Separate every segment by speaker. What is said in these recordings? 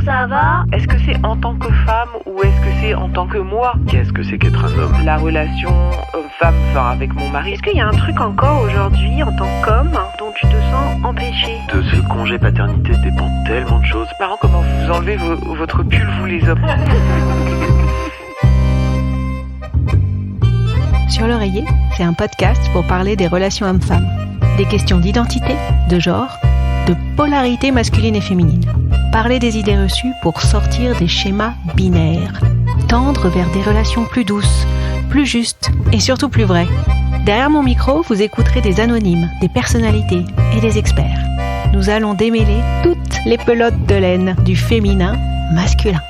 Speaker 1: ça va?
Speaker 2: Est-ce que c'est en tant que femme ou est-ce que c'est en tant que moi?
Speaker 3: Qu'est-ce que c'est qu'être un homme?
Speaker 2: La relation homme-femme, avec mon mari.
Speaker 1: Est-ce qu'il y a un truc encore aujourd'hui, en tant qu'homme, dont tu te sens empêché?
Speaker 3: De ce congé paternité dépend tellement de choses.
Speaker 2: Marrant comment vous enlevez votre pull, vous les hommes.
Speaker 4: Sur l'oreiller, c'est un podcast pour parler des relations hommes-femmes, des questions d'identité, de genre, de polarité masculine et féminine. Parler des idées reçues pour sortir des schémas binaires. Tendre vers des relations plus douces, plus justes et surtout plus vraies. Derrière mon micro, vous écouterez des anonymes, des personnalités et des experts. Nous allons démêler toutes les pelotes de laine du féminin masculin.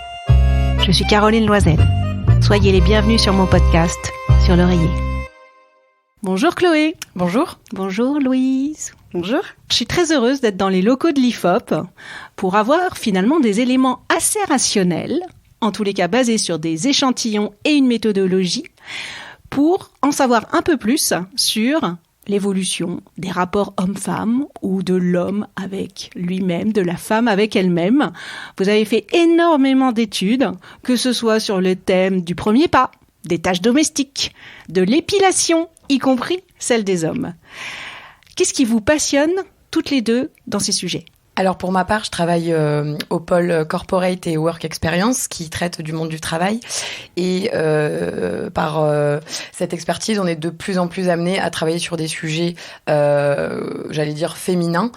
Speaker 4: Je suis Caroline Loisel. Soyez les bienvenus sur mon podcast, Sur l'oreiller. Bonjour Chloé.
Speaker 5: Bonjour.
Speaker 4: Bonjour Louise.
Speaker 5: Bonjour.
Speaker 4: Je suis très heureuse d'être dans les locaux de l'IFOP pour avoir finalement des éléments assez rationnels, en tous les cas basés sur des échantillons et une méthodologie, pour en savoir un peu plus sur l'évolution des rapports hommes-femmes ou de l'homme avec lui-même, de la femme avec elle-même. Vous avez fait énormément d'études, que ce soit sur le thème du premier pas, des tâches domestiques, de l'épilation, y compris celle des hommes. Qu'est-ce qui vous passionne toutes les deux dans ces sujets ?
Speaker 5: Alors pour ma part, je travaille au pôle Corporate et Work Experience qui traite du monde du travail. Et par cette expertise, on est de plus en plus amené à travailler sur des sujets, j'allais dire féminins,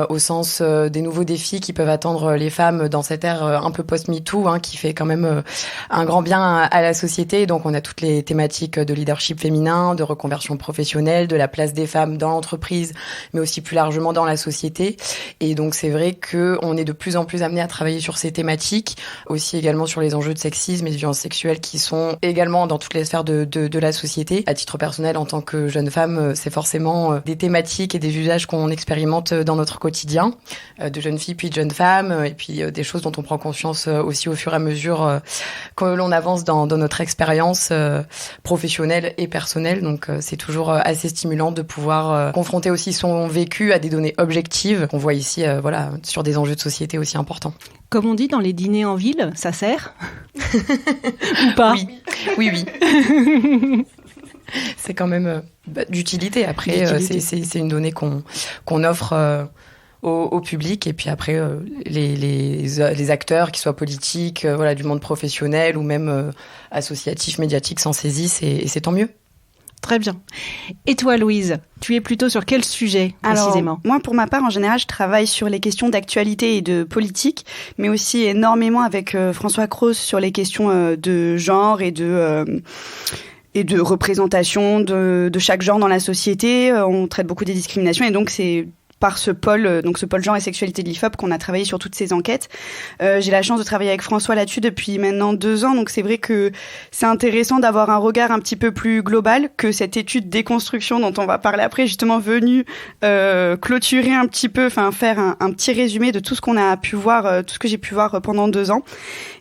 Speaker 5: au sens des nouveaux défis qui peuvent attendre les femmes dans cette ère un peu post-MeToo, qui fait quand même un grand bien à la société. Donc on a toutes les thématiques de leadership féminin, de reconversion professionnelle, de la place des femmes dans l'entreprise, mais aussi plus largement dans la société. Et donc c'est vrai qu'on est de plus en plus amené à travailler sur ces thématiques, aussi également sur les enjeux de sexisme et de violence sexuelle qui sont également dans toutes les sphères de la société. À titre personnel, en tant que jeune femme, c'est forcément des thématiques et des usages qu'on expérimente dans notre quotidien, de jeune fille puis de jeune femme, et puis des choses dont on prend conscience aussi au fur et à mesure que l'on avance dans notre expérience professionnelle et personnelle. Donc c'est toujours assez stimulant de pouvoir confronter aussi son vécu à des données objectives qu'on voit ici sur des enjeux de société aussi importants.
Speaker 4: Comme on dit dans les dîners en ville, ça sert ou pas ?
Speaker 5: Oui. C'est quand même d'utilité. Après, c'est une donnée qu'on offre au public. Et puis après, les acteurs, qu'ils soient politiques, du monde professionnel ou même associatif, médiatique, s'en saisissent et c'est tant mieux.
Speaker 4: Très bien. Et toi, Louise, tu es plutôt sur quel sujet, précisément ?
Speaker 6: Alors, moi, pour ma part, en général, je travaille sur les questions d'actualité et de politique, mais aussi énormément avec François Cros sur les questions de genre et de représentation de chaque genre dans la société. On traite beaucoup des discriminations et donc c'est par ce pôle genre et sexualité de l'IFOP qu'on a travaillé sur toutes ces enquêtes. J'ai la chance de travailler avec François là-dessus depuis maintenant 2 ans, donc c'est vrai que c'est intéressant d'avoir un regard un petit peu plus global que cette étude déconstruction dont on va parler après, justement venue clôturer un petit peu, faire un petit résumé de tout ce qu'on a pu voir, tout ce que j'ai pu voir pendant 2 ans.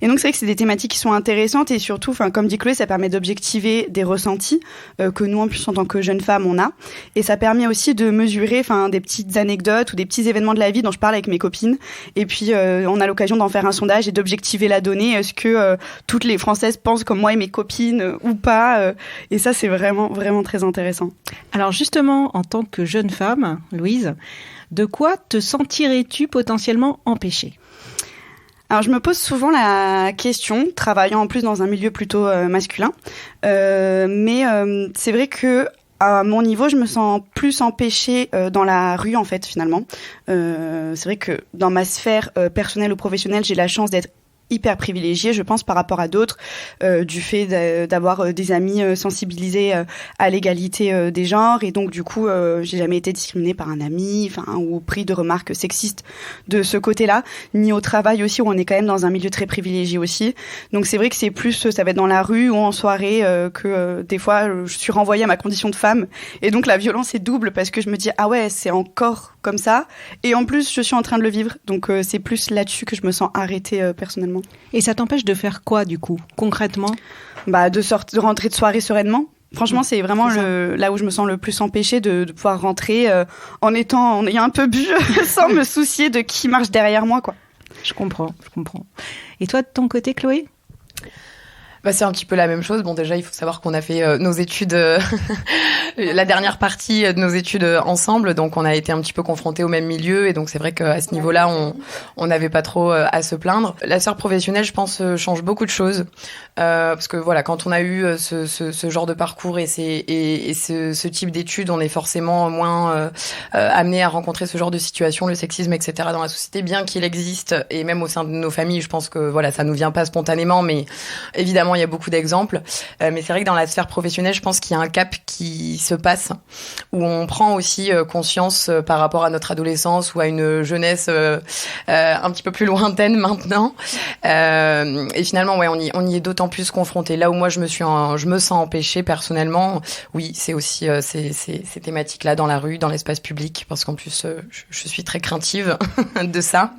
Speaker 6: Et donc c'est vrai que c'est des thématiques qui sont intéressantes et surtout, comme dit Chloé, ça permet d'objectiver des ressentis que nous en plus en tant que jeunes femmes on a, et ça permet aussi de mesurer des petites anecdotes ou des petits événements de la vie dont je parle avec mes copines. Et puis, on a l'occasion d'en faire un sondage et d'objectiver la donnée. Est-ce que toutes les Françaises pensent comme moi et mes copines ou pas Et ça, c'est vraiment, vraiment très intéressant.
Speaker 4: Alors justement, en tant que jeune femme, Louise, de quoi te sentirais-tu potentiellement empêchée ?
Speaker 6: Alors, je me pose souvent la question, travaillant en plus dans un milieu plutôt masculin. Mais c'est vrai que à mon niveau, je me sens plus empêchée dans la rue, en fait, finalement. C'est vrai que dans ma sphère personnelle ou professionnelle, j'ai la chance d'être hyper privilégiée, je pense, par rapport à d'autres, du fait d'avoir des amis sensibilisés à l'égalité des genres. Et donc, du coup, j'ai jamais été discriminée par un ami, ou pris de remarques sexistes de ce côté-là, ni au travail aussi, où on est quand même dans un milieu très privilégié aussi. Donc, c'est vrai que c'est plus, ça va être dans la rue ou en soirée que des fois, je suis renvoyée à ma condition de femme. Et donc, la violence est double parce que je me dis, ah ouais, c'est encore comme ça. Et en plus, je suis en train de le vivre. Donc, c'est plus là-dessus que je me sens arrêtée personnellement.
Speaker 4: Et ça t'empêche de faire quoi, du coup, concrètement ?
Speaker 6: De rentrer de soirée sereinement. Franchement, c'est vraiment là où je me sens le plus empêchée de pouvoir rentrer en ayant un peu bu, sans me soucier de qui marche derrière moi, quoi.
Speaker 4: Je comprends. Et toi, de ton côté, Chloé ?
Speaker 5: C'est un petit peu la même chose. Bon, déjà, il faut savoir qu'on a fait nos études, la dernière partie de nos études ensemble. Donc, on a été un petit peu confrontés au même milieu. Et donc, c'est vrai qu'à ce niveau-là, on n'avait pas trop à se plaindre. La sphère professionnelle, je pense, change beaucoup de choses. Parce que voilà, quand on a eu ce genre de parcours et ce type d'études, on est forcément moins amené à rencontrer ce genre de situation, le sexisme, etc. dans la société, bien qu'il existe. Et même au sein de nos familles, je pense que voilà, ça nous vient pas spontanément, mais évidemment, il y a beaucoup d'exemples, mais c'est vrai que dans la sphère professionnelle, je pense qu'il y a un cap qui se passe, où on prend aussi conscience par rapport à notre adolescence ou à une jeunesse un petit peu plus lointaine maintenant. Et finalement, ouais, on y est d'autant plus confronté. Là où moi, je me sens empêchée personnellement, oui, c'est aussi ces thématiques-là dans la rue, dans l'espace public, parce qu'en plus, je suis très craintive de ça.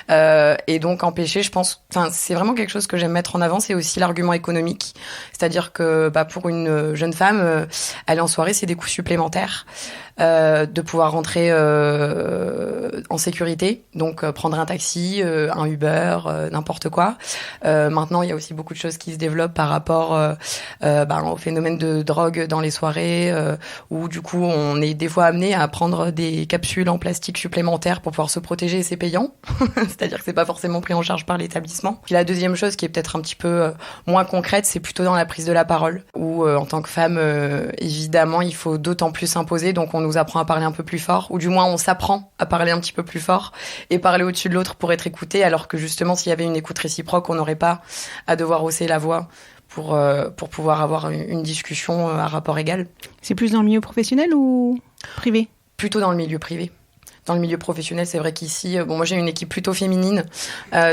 Speaker 5: Et donc, empêchée, je pense, c'est vraiment quelque chose que j'aime mettre en avant, c'est aussi l'argument économique. C'est-à-dire que pour une jeune femme, aller en soirée, c'est des coûts supplémentaires. De pouvoir rentrer en sécurité, donc prendre un taxi, un Uber, n'importe quoi. Maintenant, il y a aussi beaucoup de choses qui se développent par rapport au phénomène de drogue dans les soirées, où du coup, on est des fois amené à prendre des capsules en plastique supplémentaires pour pouvoir se protéger et c'est payant. C'est-à-dire que c'est pas forcément pris en charge par l'établissement. Puis la deuxième chose qui est peut-être un petit peu moins concrète, c'est plutôt dans la prise de la parole, où en tant que femme, évidemment, il faut d'autant plus s'imposer, donc on nous apprend à parler un peu plus fort, ou du moins on s'apprend à parler un petit peu plus fort et parler au-dessus de l'autre pour être écouté, alors que justement s'il y avait une écoute réciproque, on n'aurait pas à devoir hausser la voix pour pouvoir avoir une discussion à rapport égal.
Speaker 4: C'est plus dans le milieu professionnel ou privé ? Plutôt
Speaker 5: dans le milieu privé. Dans le milieu professionnel, c'est vrai qu'ici, moi j'ai une équipe plutôt féminine,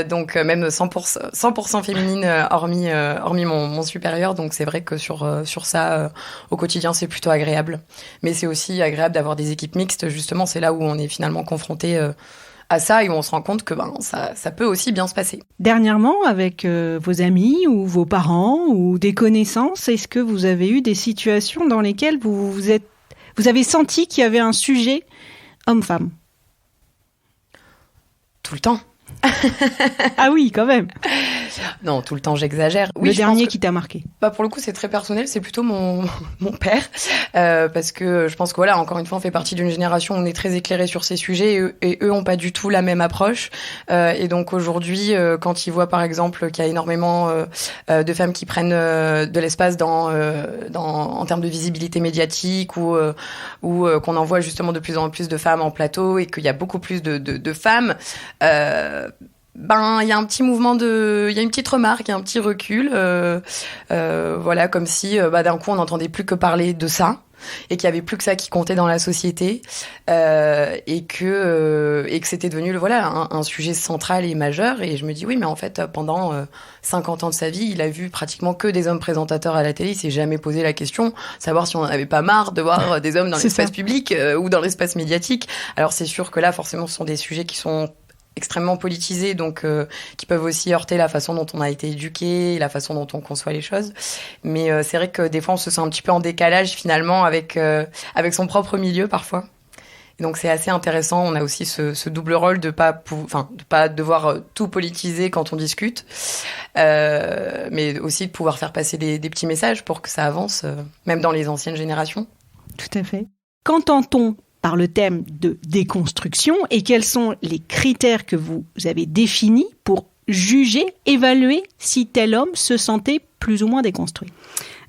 Speaker 5: donc même 100% féminine, hormis mon supérieur. Donc c'est vrai que sur ça, au quotidien, c'est plutôt agréable. Mais c'est aussi agréable d'avoir des équipes mixtes. Justement, c'est là où on est finalement confronté à ça et où on se rend compte que ça peut aussi bien se passer.
Speaker 4: Dernièrement, avec vos amis ou vos parents ou des connaissances, est-ce que vous avez eu des situations dans lesquelles vous avez senti qu'il y avait un sujet homme-femme ?
Speaker 5: Tout le temps.
Speaker 4: Ah oui, quand même.
Speaker 5: Non, tout le temps, j'exagère. Oui,
Speaker 4: le dernier qui t'a marqué ?
Speaker 5: Pour le coup, c'est très personnel. C'est plutôt mon père. Parce que je pense que voilà, encore une fois, on fait partie d'une génération où on est très éclairé sur ces sujets et eux ont pas du tout la même approche. Et donc aujourd'hui, quand ils voient par exemple qu'il y a énormément de femmes qui prennent de l'espace en termes de visibilité médiatique ou qu'on envoie justement de plus en plus de femmes en plateau et qu'il y a beaucoup plus de femmes, il y a un petit mouvement il y a une petite remarque, il y a un petit recul, voilà, comme si d'un coup on n'entendait plus que parler de ça et qu'il y avait plus que ça qui comptait dans la société, et que c'était devenu un sujet central et majeur. Et je me dis oui, mais en fait pendant 50 ans de sa vie, il a vu pratiquement que des hommes présentateurs à la télé. Il s'est jamais posé la question savoir si on n'en avait pas marre de voir des hommes dans l'espace public ou dans l'espace médiatique. Alors c'est sûr que là forcément ce sont des sujets qui sont extrêmement politisés, donc qui peuvent aussi heurter la façon dont on a été éduqué, la façon dont on conçoit les choses. Mais c'est vrai que des fois, on se sent un petit peu en décalage finalement avec son propre milieu parfois. Et donc c'est assez intéressant. On a aussi ce double rôle de pas devoir tout politiser quand on discute, mais aussi de pouvoir faire passer des petits messages pour que ça avance, même dans les anciennes générations.
Speaker 4: Tout à fait. Qu'entend-on par le thème de déconstruction et quels sont les critères que vous avez définis pour juger, évaluer si tel homme se sentait plus ou moins déconstruit ?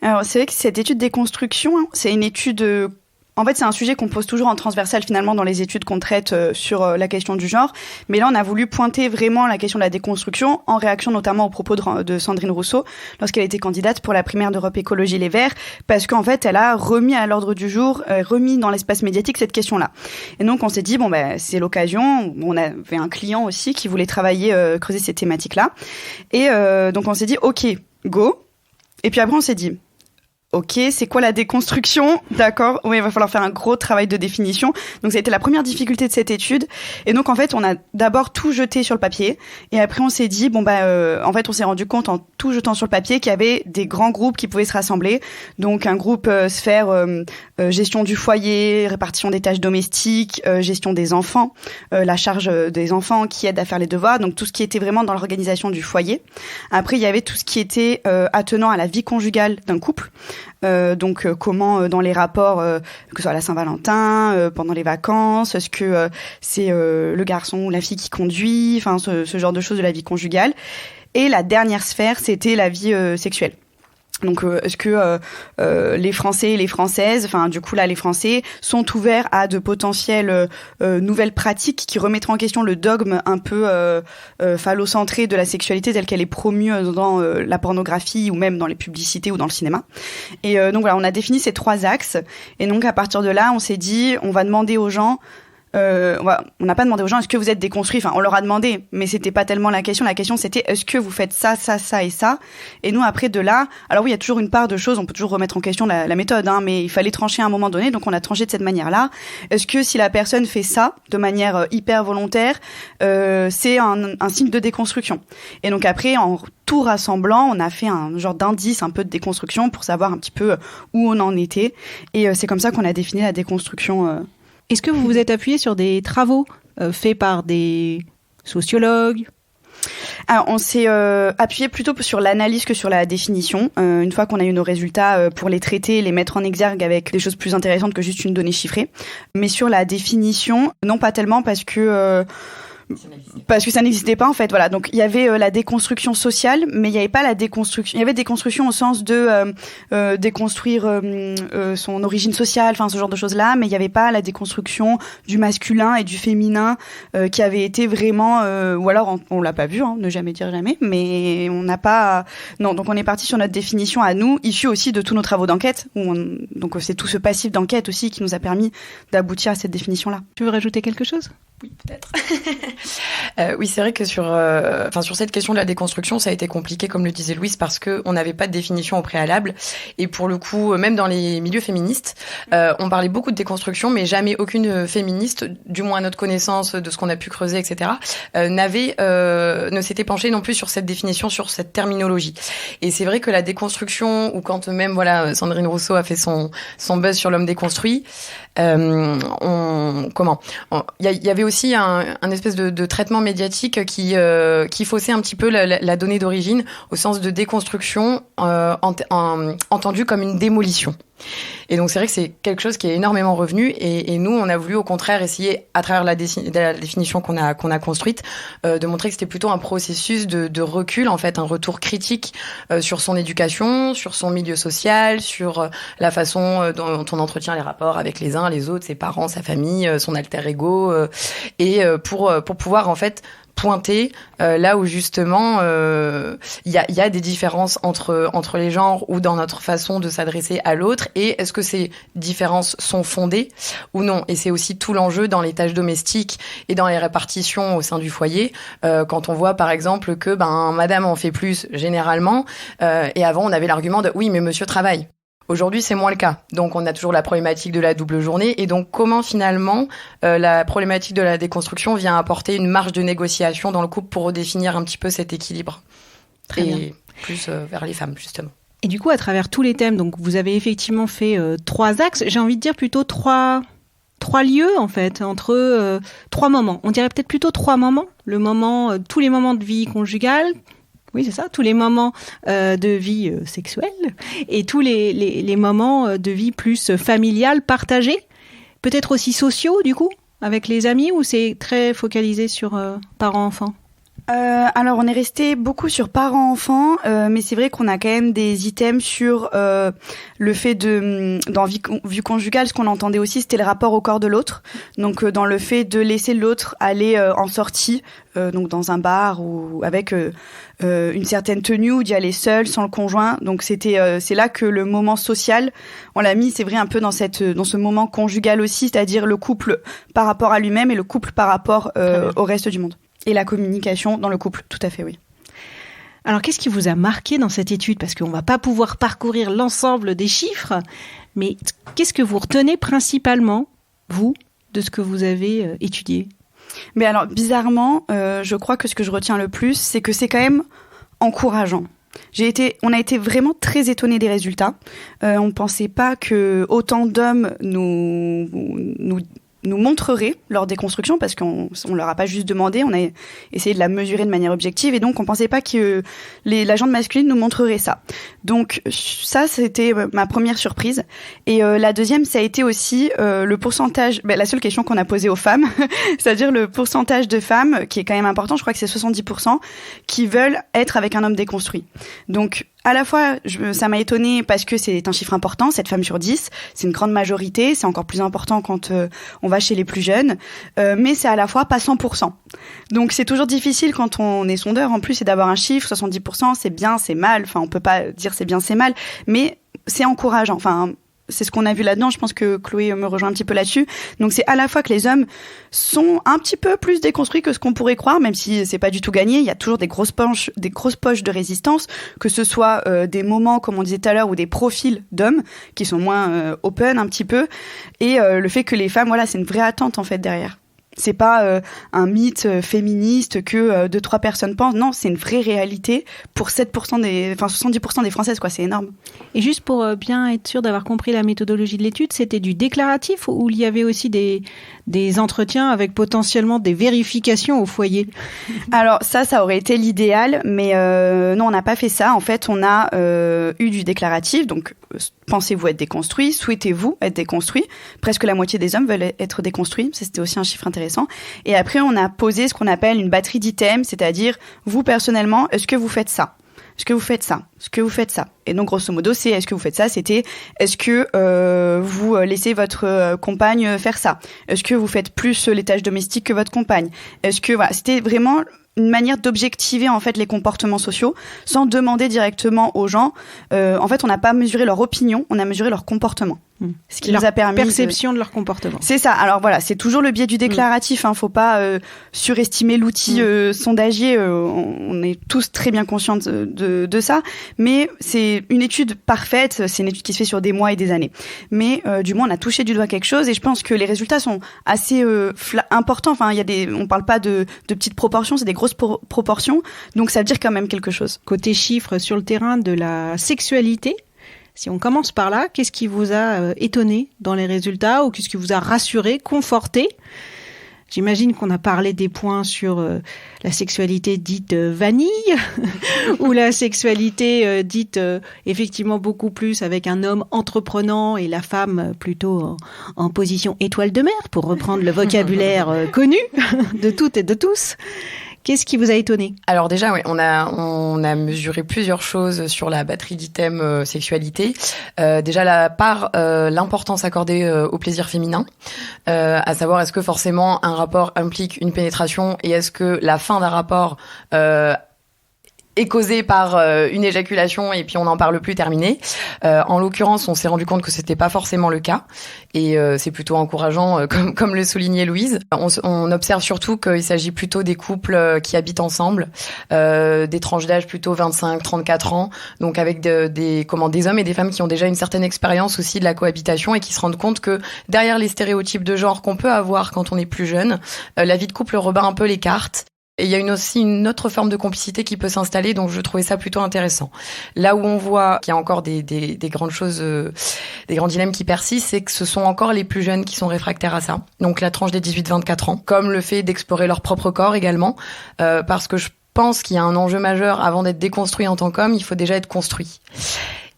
Speaker 6: Alors c'est vrai que cette étude déconstruction, c'est une étude... En fait, c'est un sujet qu'on pose toujours en transversal finalement dans les études qu'on traite sur la question du genre. Mais là, on a voulu pointer vraiment la question de la déconstruction en réaction notamment aux propos de Sandrine Rousseau lorsqu'elle était candidate pour la primaire d'Europe Écologie Les Verts, parce qu'en fait, elle a remis à l'ordre du jour, remis dans l'espace médiatique cette question-là. Et donc, on s'est dit, c'est l'occasion. On avait un client aussi qui voulait travailler, creuser ces thématiques-là. Et donc, on s'est dit, OK, go. Et puis après, on s'est dit, Ok, c'est quoi la déconstruction? D'accord, oui, il va falloir faire un gros travail de définition. Donc ça a été la première difficulté de cette étude. Et donc en fait, on a d'abord tout jeté sur le papier. Et après, on s'est dit, en fait, on s'est rendu compte en tout jetant sur le papier qu'il y avait des grands groupes qui pouvaient se rassembler. Donc un groupe sphère gestion du foyer, répartition des tâches domestiques, gestion des enfants, la charge des enfants qui aide à faire les devoirs. Donc tout ce qui était vraiment dans l'organisation du foyer. Après, il y avait tout ce qui était attenant à la vie conjugale d'un couple. Comment dans les rapports, que ce soit à la Saint-Valentin, pendant les vacances, est-ce que c'est le garçon ou la fille qui conduit, enfin ce genre de choses de la vie conjugale. Et la dernière sphère, c'était la vie sexuelle. Donc, est-ce que les Français et les Françaises, enfin du coup là les Français, sont ouverts à de potentielles nouvelles pratiques qui remettraient en question le dogme un peu phallocentré de la sexualité telle qu'elle est promue dans la pornographie ou même dans les publicités ou dans le cinéma. Et donc voilà, on a défini ces 3 axes. Et donc à partir de là, on s'est dit, on va demander aux gens. On n'a pas demandé aux gens est-ce que vous êtes déconstruits, enfin on leur a demandé, mais c'était pas tellement la question c'était est-ce que vous faites ça et ça. Et nous après de là, alors oui il y a toujours une part de choses, on peut toujours remettre en question la méthode, mais il fallait trancher à un moment donné, donc on a tranché de cette manière-là. Est-ce que si la personne fait ça de manière hyper volontaire, c'est un signe de déconstruction? Et donc après en tout rassemblant, on a fait un genre d'indice un peu de déconstruction pour savoir un petit peu où on en était, et c'est comme ça qu'on a défini la déconstruction.
Speaker 4: Est-ce que vous vous êtes appuyé sur des travaux faits par des sociologues?
Speaker 6: Alors, on s'est appuyé plutôt sur l'analyse que sur la définition. Une fois qu'on a eu nos résultats, pour les traiter, les mettre en exergue avec des choses plus intéressantes que juste une donnée chiffrée. Mais sur la définition, non pas tellement parce que ça n'existait pas en fait, voilà. Donc il y avait la déconstruction sociale, mais il n'y avait pas la déconstruction. Il y avait déconstruction au sens de déconstruire son origine sociale, enfin ce genre de choses là, mais il n'y avait pas la déconstruction du masculin et du féminin qui avait été vraiment, ou alors on l'a pas vu, ne jamais dire jamais, mais on n'a pas. Non, donc on est parti sur notre définition à nous, issue aussi de tous nos travaux d'enquête. Donc c'est tout ce passif d'enquête aussi qui nous a permis d'aboutir à cette définition là.
Speaker 4: Tu veux rajouter quelque chose?
Speaker 5: Oui, peut-être. Oui, c'est vrai que sur cette question de la déconstruction, ça a été compliqué, comme le disait Louise, parce que on n'avait pas de définition au préalable. Et pour le coup, même dans les milieux féministes, on parlait beaucoup de déconstruction, mais jamais aucune féministe, du moins à notre connaissance de ce qu'on a pu creuser, etc., ne s'était penchée non plus sur cette définition, sur cette terminologie. Et c'est vrai que la déconstruction, ou quand même, Sandrine Rousseau a fait son buzz sur l'homme déconstruit, il y avait aussi un espèce de traitement médiatique qui faussait un petit peu la donnée d'origine, au sens de déconstruction entendue comme une démolition. Et donc c'est vrai que c'est quelque chose qui est énormément revenu, et nous on a voulu au contraire essayer, à travers la définition qu'on a construite, de montrer que c'était plutôt un processus de recul, en fait, un retour critique sur son éducation, sur son milieu social, sur la façon dont on entretient les rapports avec les uns, les autres, ses parents, sa famille, son alter ego, et pour pouvoir en fait pointer là où justement il y a des différences entre les genres ou dans notre façon de s'adresser à l'autre, et est-ce que ces différences sont fondées ou non. Et c'est aussi tout l'enjeu dans les tâches domestiques et dans les répartitions au sein du foyer, quand on voit par exemple que madame en fait plus généralement, et avant on avait l'argument de oui mais monsieur travaille. Aujourd'hui, c'est moins le cas. Donc, on a toujours la problématique de la double journée. Et donc, comment finalement la problématique de la déconstruction vient apporter une marge de négociation dans le couple pour redéfinir un petit peu cet équilibre.
Speaker 4: Très bien.
Speaker 5: Plus vers les femmes, justement.
Speaker 4: Et du coup, à travers tous les thèmes, donc vous avez effectivement fait 3 axes. J'ai envie de dire plutôt 3 lieux, en fait, entre 3 moments. On dirait peut-être plutôt 3 moments. Le moment, tous les moments de vie conjugale. Oui, c'est ça, tous les moments de vie sexuelle et tous les moments de vie plus familiale, partagée, peut-être aussi sociaux du coup, avec les amis, ou c'est très focalisé sur parents-enfants?
Speaker 6: Alors on est resté beaucoup sur parents-enfants, mais c'est vrai qu'on a quand même des items sur le fait dans vie conjugale. Ce qu'on entendait aussi, c'était le rapport au corps de l'autre. Donc dans le fait de laisser l'autre aller en sortie, donc dans un bar ou avec une certaine tenue, ou d'y aller seul, sans le conjoint. Donc c'est là que le moment social, on l'a mis, c'est vrai, un peu dans ce moment conjugal aussi, c'est-à-dire le couple par rapport à lui-même et le couple par rapport au reste du monde. Et la communication dans le couple, tout à fait, oui.
Speaker 4: Alors, qu'est-ce qui vous a marqué dans cette étude ? Parce qu'on ne va pas pouvoir parcourir l'ensemble des chiffres, mais qu'est-ce que vous retenez principalement, vous, de ce que vous avez étudié ?
Speaker 6: Mais alors, bizarrement, je crois que ce que je retiens le plus, c'est que c'est quand même encourageant. On a été vraiment très étonnés des résultats. On ne pensait pas que autant d'hommes nous montreraient leur déconstruction, parce qu'on leur a pas juste demandé, on a essayé de la mesurer de manière objective, et donc on pensait pas que la gente masculine nous montrerait ça. Donc ça, c'était ma première surprise. Et la deuxième, ça a été aussi le pourcentage, la seule question qu'on a posée aux femmes, c'est-à-dire le pourcentage de femmes, qui est quand même important, je crois que c'est 70%, qui veulent être avec un homme déconstruit. Donc à la fois, ça m'a étonnée parce que c'est un chiffre important, 7 femmes sur 10, c'est une grande majorité, c'est encore plus important quand on va chez les plus jeunes, mais c'est à la fois pas 100%. Donc c'est toujours difficile quand on est sondeur, en plus, c'est d'avoir un chiffre, 70%, c'est bien, c'est mal, enfin on peut pas dire c'est bien, c'est mal, mais c'est encourageant, enfin... C'est ce qu'on a vu là-dedans, je pense que Chloé me rejoint un petit peu là-dessus. Donc c'est à la fois que les hommes sont un petit peu plus déconstruits que ce qu'on pourrait croire, même si c'est pas du tout gagné, il y a toujours des grosses poches de résistance, que ce soit des moments, comme on disait tout à l'heure, ou des profils d'hommes qui sont moins open un petit peu, et le fait que les femmes, voilà, c'est une vraie attente en fait derrière. C'est pas un mythe féministe que 2-3 personnes pensent. Non, c'est une vraie réalité pour 70% des Françaises, quoi. C'est énorme.
Speaker 4: Et juste pour bien être sûr d'avoir compris la méthodologie de l'étude, c'était du déclaratif ou il y avait aussi des entretiens avec potentiellement des vérifications au foyer ?
Speaker 6: Alors ça aurait été l'idéal, mais non, on n'a pas fait ça. En fait, on a eu du déclaratif, donc pensez-vous être déconstruit ? Souhaitez-vous être déconstruit ? Presque la moitié des hommes veulent être déconstruits. Ça, c'était aussi un chiffre intéressant. Et après, on a posé ce qu'on appelle une batterie d'items, c'est-à-dire, vous, personnellement, est-ce que vous faites ça ? Est-ce que vous faites ça ? Est-ce que vous faites ça ? Et donc, grosso modo, c'est est-ce que vous faites ça ? C'était est-ce que vous laissez votre compagne faire ça ? Est-ce que vous faites plus les tâches domestiques que votre compagne ? Est-ce que, voilà, c'était vraiment une manière d'objectiver en fait les comportements sociaux sans demander directement aux gens. En fait, on n'a pas mesuré leur opinion, on a mesuré leur comportement. Ce qui nous a permis
Speaker 4: perception de leur comportement.
Speaker 6: C'est ça. Alors voilà, c'est toujours le biais du déclaratif. Faut pas surestimer l'outil sondagier. On est tous très bien conscients de ça. Mais c'est une étude parfaite. C'est une étude qui se fait sur des mois et des années. Mais du moins, on a touché du doigt quelque chose. Et je pense que les résultats sont assez importants. Enfin, on parle pas de petites proportions, c'est des grosses proportions. Donc ça veut dire quand même quelque chose.
Speaker 4: Côté chiffres sur le terrain de la sexualité. Si on commence par là, qu'est-ce qui vous a étonné dans les résultats ou qu'est-ce qui vous a rassuré, conforté ? J'imagine qu'on a parlé des points sur la sexualité dite vanille ou la sexualité dite effectivement beaucoup plus avec un homme entreprenant et la femme plutôt en position étoile de mer, pour reprendre le vocabulaire connu de toutes et de tous. Qu'est-ce qui vous a étonné ?
Speaker 5: Alors déjà, oui, on a mesuré plusieurs choses sur la batterie d'items sexualité. Déjà l'importance accordée au plaisir féminin, à savoir est-ce que forcément un rapport implique une pénétration et est-ce que la fin d'un rapport est causée par une éjaculation et puis on n'en parle plus, terminé. En l'occurrence, on s'est rendu compte que c'était pas forcément le cas et c'est plutôt encourageant, comme le soulignait Louise. On observe surtout qu'il s'agit plutôt des couples qui habitent ensemble, des tranches d'âge plutôt 25-34 ans, donc avec des hommes et des femmes qui ont déjà une certaine expérience aussi de la cohabitation et qui se rendent compte que derrière les stéréotypes de genre qu'on peut avoir quand on est plus jeune, la vie de couple rebat un peu les cartes. Et il y a aussi une autre forme de complicité qui peut s'installer, donc je trouvais ça plutôt intéressant. Là où on voit qu'il y a encore des grandes choses, des grands dilemmes qui persistent, c'est que ce sont encore les plus jeunes qui sont réfractaires à ça. Donc la tranche des 18-24 ans, comme le fait d'explorer leur propre corps également, parce que je pense qu'il y a un enjeu majeur avant d'être déconstruit en tant qu'homme, il faut déjà être construit.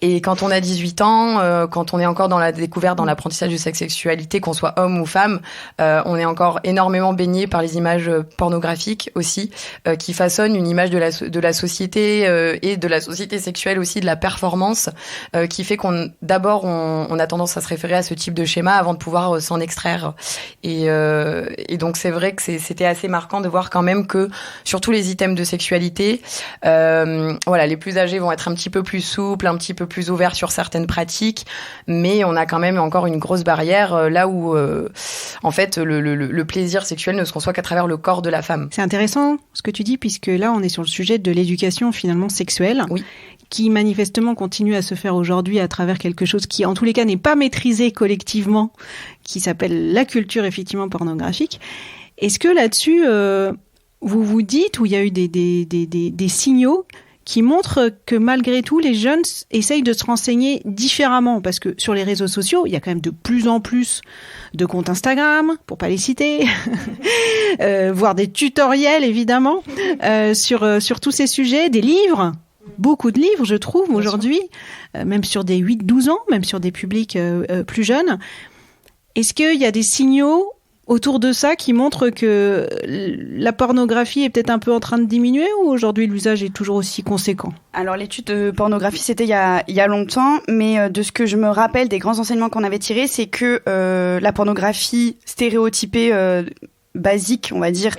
Speaker 5: Et quand on a 18 ans, quand on est encore dans la découverte, dans l'apprentissage de sa sexualité, qu'on soit homme ou femme, on est encore énormément baigné par les images pornographiques aussi, qui façonnent une image de la société et de la société sexuelle aussi, de la performance, qui fait qu'on a tendance à se référer à ce type de schéma avant de pouvoir s'en extraire. Et donc c'est vrai que c'était assez marquant de voir quand même que sur tous les items de sexualité, les plus âgés vont être un petit peu plus souples, un petit peu plus ouverts sur certaines pratiques, mais on a quand même encore une grosse barrière là où, en fait, le plaisir sexuel ne se conçoit qu'à travers le corps de la femme.
Speaker 4: C'est intéressant ce que tu dis, puisque là, on est sur le sujet de l'éducation finalement sexuelle.
Speaker 5: Oui.
Speaker 4: Qui manifestement continue à se faire aujourd'hui à travers quelque chose qui, en tous les cas, n'est pas maîtrisé collectivement, qui s'appelle la culture effectivement pornographique. Est-ce que là-dessus, vous vous dites, où il y a eu des signaux qui montrent que malgré tout, les jeunes essayent de se renseigner différemment? Parce que sur les réseaux sociaux, il y a quand même de plus en plus de comptes Instagram, pour pas les citer, voire des tutoriels évidemment, sur tous ces sujets, des livres. Beaucoup de livres, je trouve, aujourd'hui, même sur des 8-12 ans, même sur des publics plus jeunes. Est-ce qu'il y a des signaux autour de ça qui montrent que la pornographie est peut-être un peu en train de diminuer, ou aujourd'hui l'usage est toujours aussi conséquent?
Speaker 6: Alors l'étude de pornographie, c'était il y a longtemps, mais de ce que je me rappelle des grands enseignements qu'on avait tirés, c'est que la pornographie stéréotypée, basique, on va dire,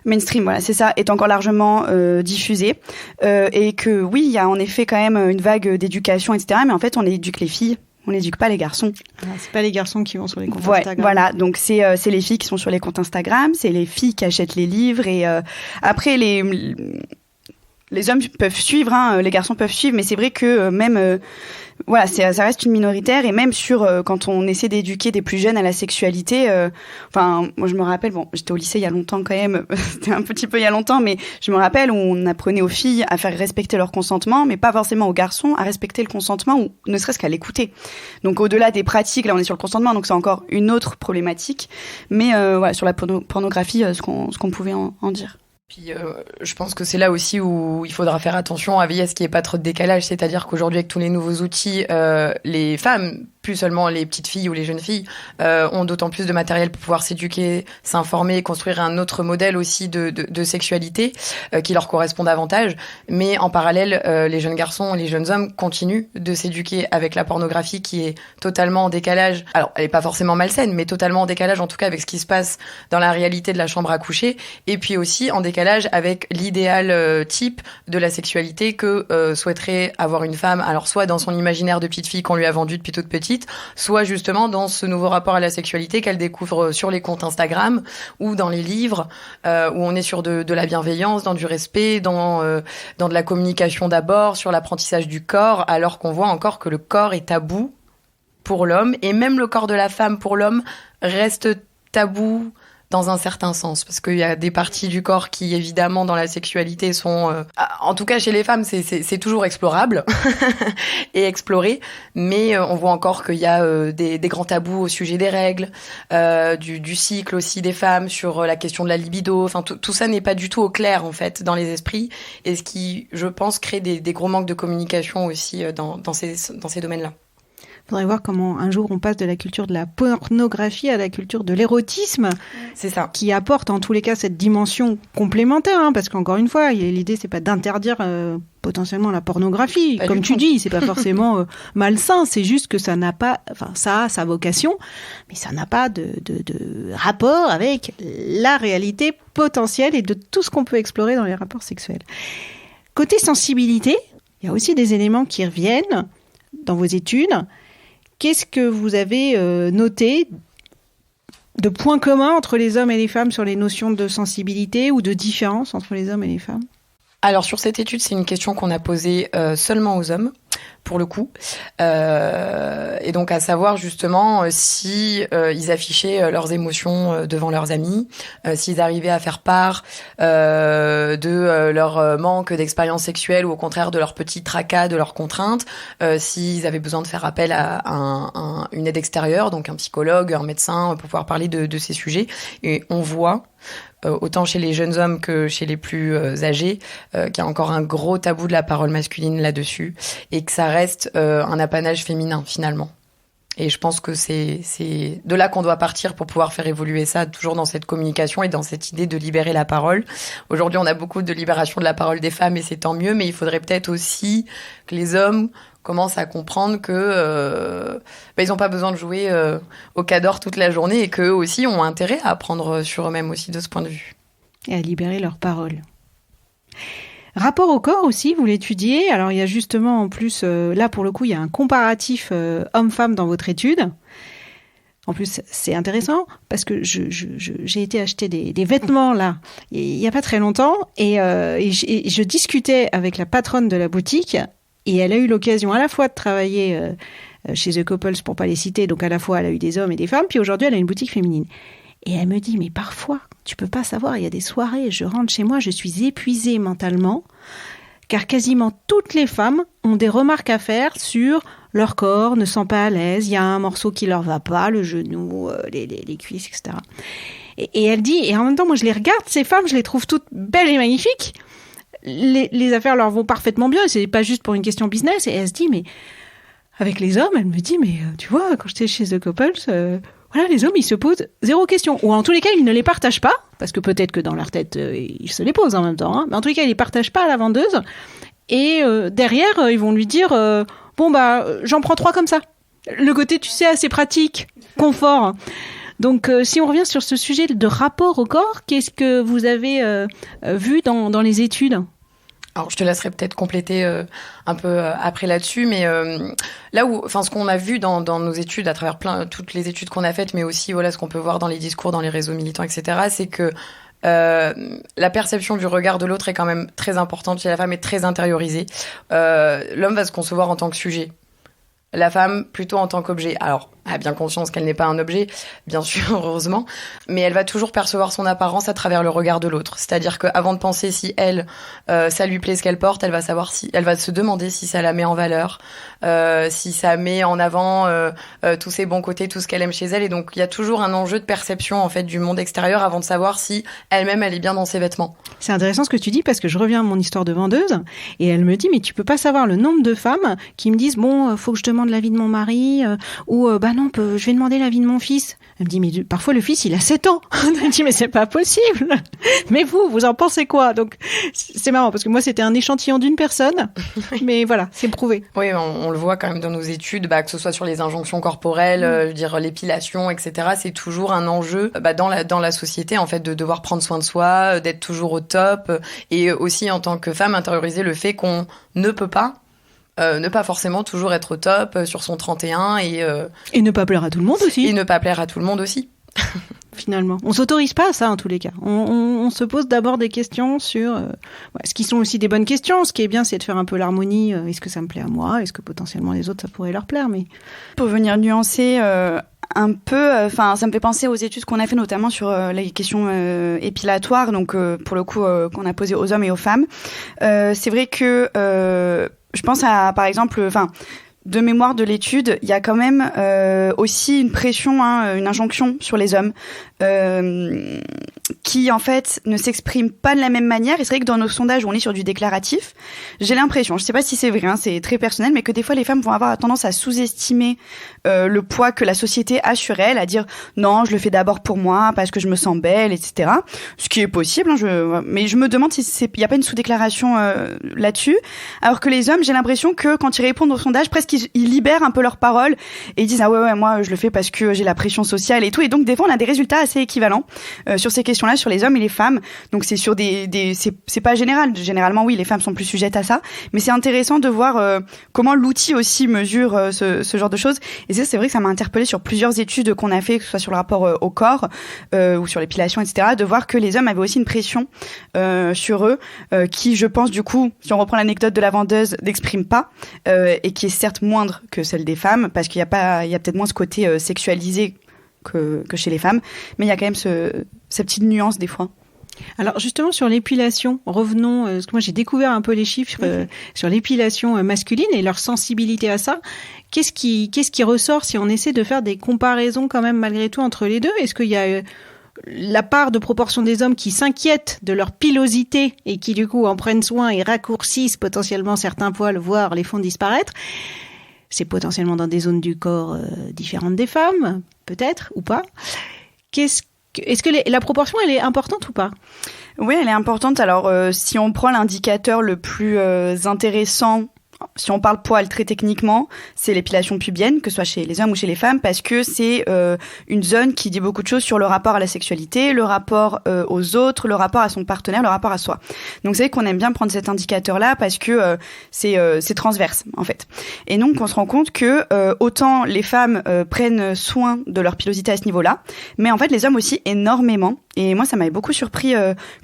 Speaker 6: mainstream, voilà, c'est ça, est encore largement diffusée. Et que oui, il y a en effet quand même une vague d'éducation, etc. Mais en fait, on éduque les filles, on n'éduque pas les garçons.
Speaker 4: C'est pas les garçons qui vont sur les comptes Instagram.
Speaker 6: Voilà, donc c'est les filles qui sont sur les comptes Instagram, c'est les filles qui achètent les livres. Et après, les hommes peuvent suivre, hein, les garçons peuvent suivre, mais c'est vrai que même... voilà, ça reste une minoritaire, et même quand on essaie d'éduquer des plus jeunes à la sexualité, moi je me rappelle, j'étais au lycée il y a longtemps quand même, c'était un petit peu il y a longtemps, mais je me rappelle où on apprenait aux filles à faire respecter leur consentement, mais pas forcément aux garçons à respecter le consentement, ou ne serait-ce qu'à l'écouter. Donc au-delà des pratiques, là on est sur le consentement, donc c'est encore une autre problématique, mais voilà, sur la pornographie, ce qu'on pouvait en dire.
Speaker 5: Puis je pense que c'est là aussi où il faudra faire attention à veiller à ce qu'il n'y ait pas trop de décalage, c'est-à-dire qu'aujourd'hui avec tous les nouveaux outils, les femmes, plus seulement les petites filles ou les jeunes filles, ont d'autant plus de matériel pour pouvoir s'éduquer, s'informer, construire un autre modèle aussi de sexualité qui leur correspond davantage. Mais en parallèle, les jeunes garçons et les jeunes hommes continuent de s'éduquer avec la pornographie qui est totalement en décalage. Alors, elle n'est pas forcément malsaine, mais totalement en décalage en tout cas avec ce qui se passe dans la réalité de la chambre à coucher, et puis aussi en décalage avec l'idéal type de la sexualité que souhaiterait avoir une femme, alors soit dans son imaginaire de petite fille qu'on lui a vendu depuis toute petite, soit justement dans ce nouveau rapport à la sexualité qu'elle découvre sur les comptes Instagram ou dans les livres, où on est sur de la bienveillance, dans du respect, dans de la communication d'abord, sur l'apprentissage du corps, alors qu'on voit encore que le corps est tabou pour l'homme, et même le corps de la femme pour l'homme reste tabou dans un certain sens, parce qu'il y a des parties du corps qui, évidemment, dans la sexualité sont... en tout cas, chez les femmes, c'est toujours explorable et exploré, mais on voit encore qu'il y a des grands tabous au sujet des règles, du cycle aussi des femmes, sur la question de la libido. Enfin, tout ça n'est pas du tout au clair, en fait, dans les esprits, et ce qui, je pense, crée des gros manques de communication aussi dans ces domaines-là.
Speaker 4: Il faudrait voir comment un jour on passe de la culture de la pornographie à la culture de l'érotisme.
Speaker 5: C'est ça.
Speaker 4: Qui apporte en tous les cas cette dimension complémentaire, hein, parce qu'encore une fois, l'idée c'est pas d'interdire potentiellement la pornographie.
Speaker 5: Pas
Speaker 4: comme tu dis, c'est pas forcément malsain, c'est juste que ça n'a pas, enfin ça a sa vocation, mais ça n'a pas de rapport avec la réalité potentielle et de tout ce qu'on peut explorer dans les rapports sexuels. Côté sensibilité, il y a aussi des éléments qui reviennent dans vos études. Qu'est-ce que vous avez noté de points communs entre les hommes et les femmes sur les notions de sensibilité, ou de différence entre les hommes et les femmes?
Speaker 5: Alors sur cette étude, c'est une question qu'on a posée seulement aux hommes, pour le coup, et donc à savoir justement si ils affichaient leurs émotions devant leurs amis, s'ils arrivaient à faire part de leur manque d'expérience sexuelle, ou au contraire de leur petit tracas, de leurs contraintes, s'ils avaient besoin de faire appel à une aide extérieure, donc un psychologue, un médecin, pour pouvoir parler de ces sujets. Et on voit autant chez les jeunes hommes que chez les plus âgés, qu'il y a encore un gros tabou de la parole masculine là-dessus, et que ça reste un apanage féminin finalement. Et je pense que c'est de là qu'on doit partir pour pouvoir faire évoluer ça, toujours dans cette communication et dans cette idée de libérer la parole. Aujourd'hui, on a beaucoup de libération de la parole des femmes, et c'est tant mieux, mais il faudrait peut-être aussi que les hommes commencent à comprendre que ils n'ont pas besoin de jouer au cador toute la journée, et qu'eux aussi ont intérêt à apprendre sur eux-mêmes aussi de ce point de vue.
Speaker 4: Et à libérer leur parole. Rapport au corps aussi, vous l'étudiez. Alors, il y a justement, en plus, là, pour le coup, il y a un comparatif homme-femme dans votre étude. En plus, c'est intéressant parce que j'ai été acheter des vêtements, là, il n'y a pas très longtemps. Et je discutais avec la patronne de la boutique et elle a eu l'occasion à la fois de travailler chez The Couples, pour pas les citer. Donc, à la fois, elle a eu des hommes et des femmes. Puis aujourd'hui, elle a une boutique féminine. Et elle me dit, mais parfois, tu peux pas savoir, il y a des soirées, je rentre chez moi, je suis épuisée mentalement, car quasiment toutes les femmes ont des remarques à faire sur leur corps, ne sont pas à l'aise, il y a un morceau qui leur va pas, le genou, les cuisses, etc. Et elle dit, et en même temps, moi je les regarde, ces femmes, je les trouve toutes belles et magnifiques, les affaires leur vont parfaitement bien, et c'est pas juste pour une question business, et elle se dit, mais avec les hommes, elle me dit, mais tu vois, quand j'étais chez The Couples... Voilà, les hommes, ils se posent 0 question. Ou en tous les cas, ils ne les partagent pas, parce que peut-être que dans leur tête, ils se les posent en même temps. Hein. Mais en tous les cas, ils les partagent pas à la vendeuse. Et derrière, ils vont lui dire bon, bah, j'en prends 3 comme ça. Le côté, tu sais, assez pratique, confort. Donc, si on revient sur ce sujet de rapport au corps, qu'est-ce que vous avez vu dans les études ?
Speaker 5: Alors, je te laisserai peut-être compléter un peu après là-dessus, mais là où, enfin, ce qu'on a vu dans nos études, à travers toutes les études qu'on a faites, mais aussi voilà ce qu'on peut voir dans les discours, dans les réseaux militants, etc., c'est que la perception du regard de l'autre est quand même très importante chez la femme et très intériorisée. L'homme va se concevoir en tant que sujet. La femme, plutôt en tant qu'objet. Alors, elle a bien conscience qu'elle n'est pas un objet, bien sûr, heureusement, mais elle va toujours percevoir son apparence à travers le regard de l'autre. C'est-à-dire qu'avant de penser si elle, ça lui plaît ce qu'elle porte, elle va se demander si ça la met en valeur, si ça met en avant tous ses bons côtés, tout ce qu'elle aime chez elle. Et donc, il y a toujours un enjeu de perception, en fait, du monde extérieur avant de savoir si elle-même, elle est bien dans ses vêtements. C'est
Speaker 4: intéressant ce que tu dis parce que je reviens à mon histoire de vendeuse et elle me dit, mais tu peux pas savoir le nombre de femmes qui me disent, bon, faut que je demande l'avis de mon mari ou, bah non, je vais demander l'avis de mon fils. Elle me dit, mais parfois le fils, il a 7 ans. Elle me dit, mais c'est pas possible. Mais vous en pensez quoi? Donc, c'est marrant parce que moi, c'était un échantillon d'une personne. Mais voilà, c'est prouvé.
Speaker 5: Oui, on le voit quand même dans nos études, que ce soit sur les injonctions corporelles, dire l'épilation, etc. C'est toujours un enjeu dans la société, en fait, de devoir prendre soin de soi, d'être toujours au top. Et aussi, en tant que femme, intérioriser le fait qu'on ne peut pas ne pas forcément toujours être au top sur son 31 et
Speaker 4: ne pas plaire à tout le monde aussi.
Speaker 5: Et ne pas plaire à tout le monde aussi.
Speaker 4: Finalement, on s'autorise pas à ça en tous les cas. On se pose d'abord des questions sur ce qui sont aussi des bonnes questions. Ce qui est bien, c'est de faire un peu l'harmonie. Est-ce que ça me plaît à moi? Est-ce que potentiellement les autres, ça pourrait leur plaire? Mais
Speaker 6: pour venir nuancer un peu, ça me fait penser aux études qu'on a fait notamment sur les questions épilatoires. Donc pour le coup, qu'on a posé aux hommes et aux femmes. C'est vrai que je pense à, par exemple, de mémoire de l'étude, il y a quand même aussi une pression, une injonction sur les hommes qui, en fait, ne s'expriment pas de la même manière. Et c'est vrai que dans nos sondages où on est sur du déclaratif, j'ai l'impression, je sais pas si c'est vrai, c'est très personnel, mais que des fois les femmes vont avoir tendance à sous-estimer le poids que la société a sur elles, à dire non, je le fais d'abord pour moi parce que je me sens belle, etc. Ce qui est possible, mais je me demande si il y a pas une sous-déclaration là-dessus. Alors que les hommes, j'ai l'impression que quand ils répondent au sondage, presque ils libèrent un peu leurs paroles et ils disent ah ouais moi je le fais parce que j'ai la pression sociale et tout. Et donc des fois on a des résultats assez équivalents sur ces questions-là, sur les hommes et les femmes. Donc c'est sur c'est pas général. Généralement oui, les femmes sont plus sujettes à ça, mais c'est intéressant de voir comment l'outil aussi mesure ce genre de choses. Et c'est vrai que ça m'a interpellée sur plusieurs études qu'on a fait, que ce soit sur le rapport au corps ou sur l'épilation, etc., de voir que les hommes avaient aussi une pression sur eux qui, je pense, du coup, si on reprend l'anecdote de la vendeuse, n'exprime pas et qui est certes moindre que celle des femmes, parce qu'il y a peut-être moins ce côté sexualisé que chez les femmes, mais il y a quand même cette petite nuance des fois.
Speaker 4: Alors justement sur l'épilation, revenons, parce que moi j'ai découvert un peu les chiffres sur l'épilation masculine et leur sensibilité à ça. Qu'est-ce qui ressort si on essaie de faire des comparaisons quand même malgré tout entre les deux? Est-ce qu'il y a la part de proportion des hommes qui s'inquiètent de leur pilosité et qui du coup en prennent soin et raccourcissent potentiellement certains poils, voire les font disparaître? C'est potentiellement dans des zones du corps différentes des femmes, peut-être, ou pas. Est-ce que la proportion, elle est importante ou pas?
Speaker 6: Oui, elle est importante. Alors, si on prend l'indicateur le plus intéressant si on parle poil très techniquement, c'est l'épilation pubienne, que ce soit chez les hommes ou chez les femmes, parce que c'est une zone qui dit beaucoup de choses sur le rapport à la sexualité, le rapport aux autres, le rapport à son partenaire, le rapport à soi. Donc c'est vrai qu'on aime bien prendre cet indicateur-là parce que c'est transverse en fait. Et donc on se rend compte que autant les femmes prennent soin de leur pilosité à ce niveau-là, mais en fait les hommes aussi énormément. Et moi ça m'avait beaucoup surpris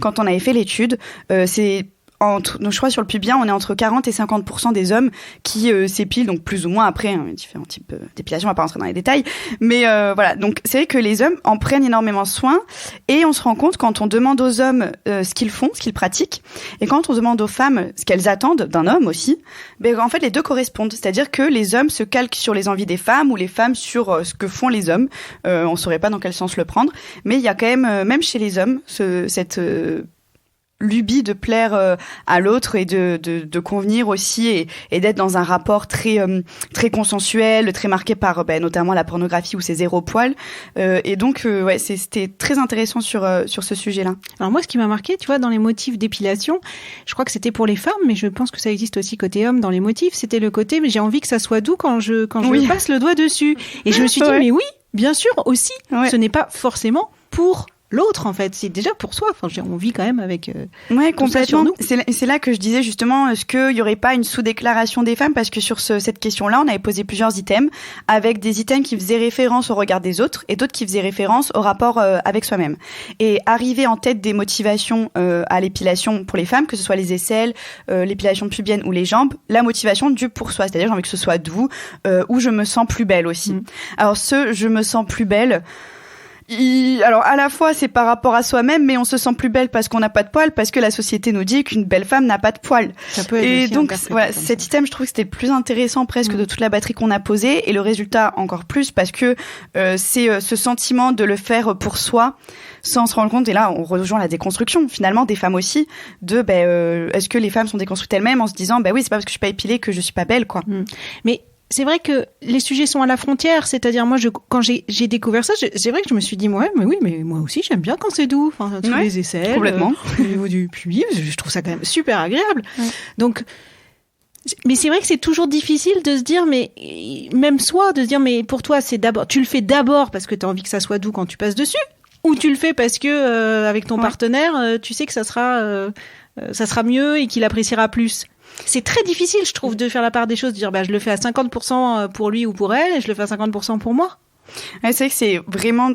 Speaker 6: quand on avait fait l'étude. Donc je crois sur le pubien, on est entre 40 et 50% des hommes qui s'épilent, donc plus ou moins après, différents types d'épilation, on va pas rentrer dans les détails, mais voilà, donc c'est vrai que les hommes en prennent énormément soin, et on se rend compte quand on demande aux hommes ce qu'ils font, ce qu'ils pratiquent, et quand on demande aux femmes ce qu'elles attendent d'un homme aussi, ben en fait les deux correspondent, c'est-à-dire que les hommes se calquent sur les envies des femmes, ou les femmes sur ce que font les hommes, on saurait pas dans quel sens le prendre, mais il y a quand même chez les hommes, cette lubie de plaire à l'autre et de convenir aussi et d'être dans un rapport très consensuel, très marqué par notamment la pornographie où c'est zéro poil, et donc ouais, c'était très intéressant sur ce sujet-là.
Speaker 4: Alors moi ce qui m'a marqué, tu vois, dans les motifs d'épilation, je crois que c'était pour les femmes, mais je pense que ça existe aussi côté homme dans les motifs, c'était le côté mais j'ai envie que ça soit doux quand je passe le doigt dessus, et je me suis dit mais oui, bien sûr aussi, ce n'est pas forcément pour l'autre en fait, c'est déjà pour soi, enfin on vit quand même avec
Speaker 6: complètement. C'est là que je disais justement, est-ce qu'il y aurait pas une sous-déclaration des femmes, parce que sur cette question-là on avait posé plusieurs items, avec des items qui faisaient référence au regard des autres et d'autres qui faisaient référence au rapport avec soi-même, et arriver en tête des motivations à l'épilation pour les femmes, que ce soit les aisselles, l'épilation pubienne ou les jambes, la motivation du pour soi, c'est-à-dire j'ai envie que ce soit doux, ou je me sens plus belle aussi. Alors je me sens plus belle, alors à la fois c'est par rapport à soi-même, mais on se sent plus belle parce qu'on n'a pas de poils, parce que la société nous dit qu'une belle femme n'a pas de poils.
Speaker 4: Ça peut être
Speaker 6: et
Speaker 4: aussi
Speaker 6: donc voilà, cet item je trouve que c'était le plus intéressant presque de toute la batterie qu'on a posée, et le résultat encore plus, parce que c'est ce sentiment de le faire pour soi sans se rendre compte, et là on rejoint la déconstruction finalement des femmes aussi, de est-ce que les femmes sont déconstruites elles-mêmes en se disant oui c'est pas parce que je suis pas épilée que je suis pas belle quoi.
Speaker 4: Mais c'est vrai que les sujets sont à la frontière, c'est-à-dire moi, quand j'ai découvert ça, c'est vrai que je me suis dit, mais moi aussi j'aime bien quand c'est doux, enfin tous les aisselles,
Speaker 6: complètement.
Speaker 4: Au niveau du pubis, je trouve ça quand même super agréable. Donc, mais c'est vrai que c'est toujours difficile de se dire, mais même soi, de se dire, mais pour toi tu le fais d'abord parce que tu as envie que ça soit doux quand tu passes dessus, ou tu le fais parce que avec ton partenaire, tu sais que ça sera mieux et qu'il appréciera plus. C'est très difficile, je trouve, de faire la part des choses, de dire je le fais à 50% pour lui ou pour elle, et je le fais à 50% pour moi.
Speaker 6: Ouais, c'est vrai que c'est vraiment...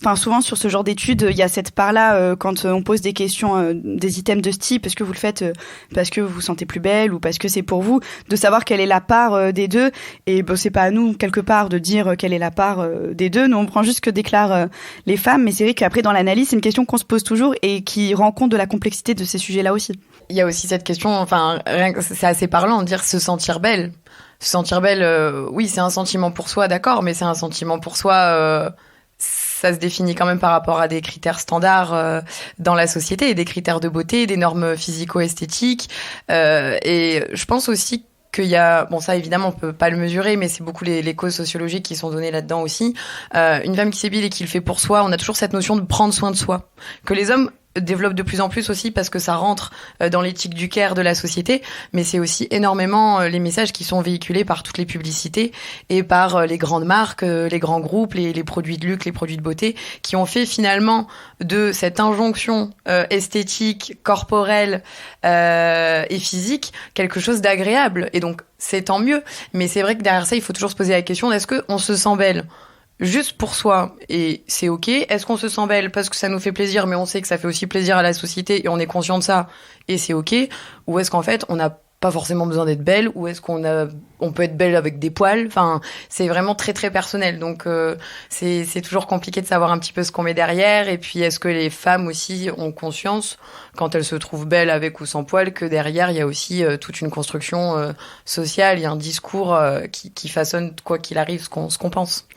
Speaker 6: Enfin, souvent sur ce genre d'études, il y a cette part-là quand on pose des questions, des items de ce type, est-ce que vous le faites parce que vous vous sentez plus belle ou parce que c'est pour vous, de savoir quelle est la part des deux. Et c'est pas à nous quelque part de dire quelle est la part des deux. Nous on prend juste ce que déclarent les femmes, mais c'est vrai qu'après dans l'analyse c'est une question qu'on se pose toujours et qui rend compte de la complexité de ces sujets-là aussi.
Speaker 5: Il y a aussi cette question, enfin c'est assez parlant de dire se sentir belle. Se sentir belle, oui c'est un sentiment pour soi, d'accord, mais c'est un sentiment pour soi. Ça se définit quand même par rapport à des critères standards dans la société, et des critères de beauté, des normes physico-esthétiques. Et je pense aussi qu'il y a... Bon, ça, évidemment, on peut pas le mesurer, mais c'est beaucoup les causes sociologiques qui sont données là-dedans aussi. Une femme qui s'épile et qui le fait pour soi, on a toujours cette notion de prendre soin de soi. Que les hommes développe de plus en plus aussi parce que ça rentre dans l'éthique du care de la société, mais c'est aussi énormément les messages qui sont véhiculés par toutes les publicités et par les grandes marques, les grands groupes, les produits de luxe, les produits de beauté, qui ont fait finalement de cette injonction esthétique, corporelle et physique quelque chose d'agréable. Et donc c'est tant mieux, mais c'est vrai que derrière ça il faut toujours se poser la question, est-ce qu'on se sent belle juste pour soi, et c'est ok. Est-ce qu'on se sent belle parce que ça nous fait plaisir, mais on sait que ça fait aussi plaisir à la société et on est conscient de ça, et c'est ok? Ou est-ce qu'en fait, on n'a pas forcément besoin d'être belle, ou est-ce on peut être belle avec des poils? Enfin, c'est vraiment très très personnel. Donc c'est toujours compliqué de savoir un petit peu ce qu'on met derrière. Et puis est-ce que les femmes aussi ont conscience, quand elles se trouvent belles avec ou sans poils, que derrière il y a aussi toute une construction sociale, il y a un discours qui façonne quoi qu'il arrive ce qu'on pense.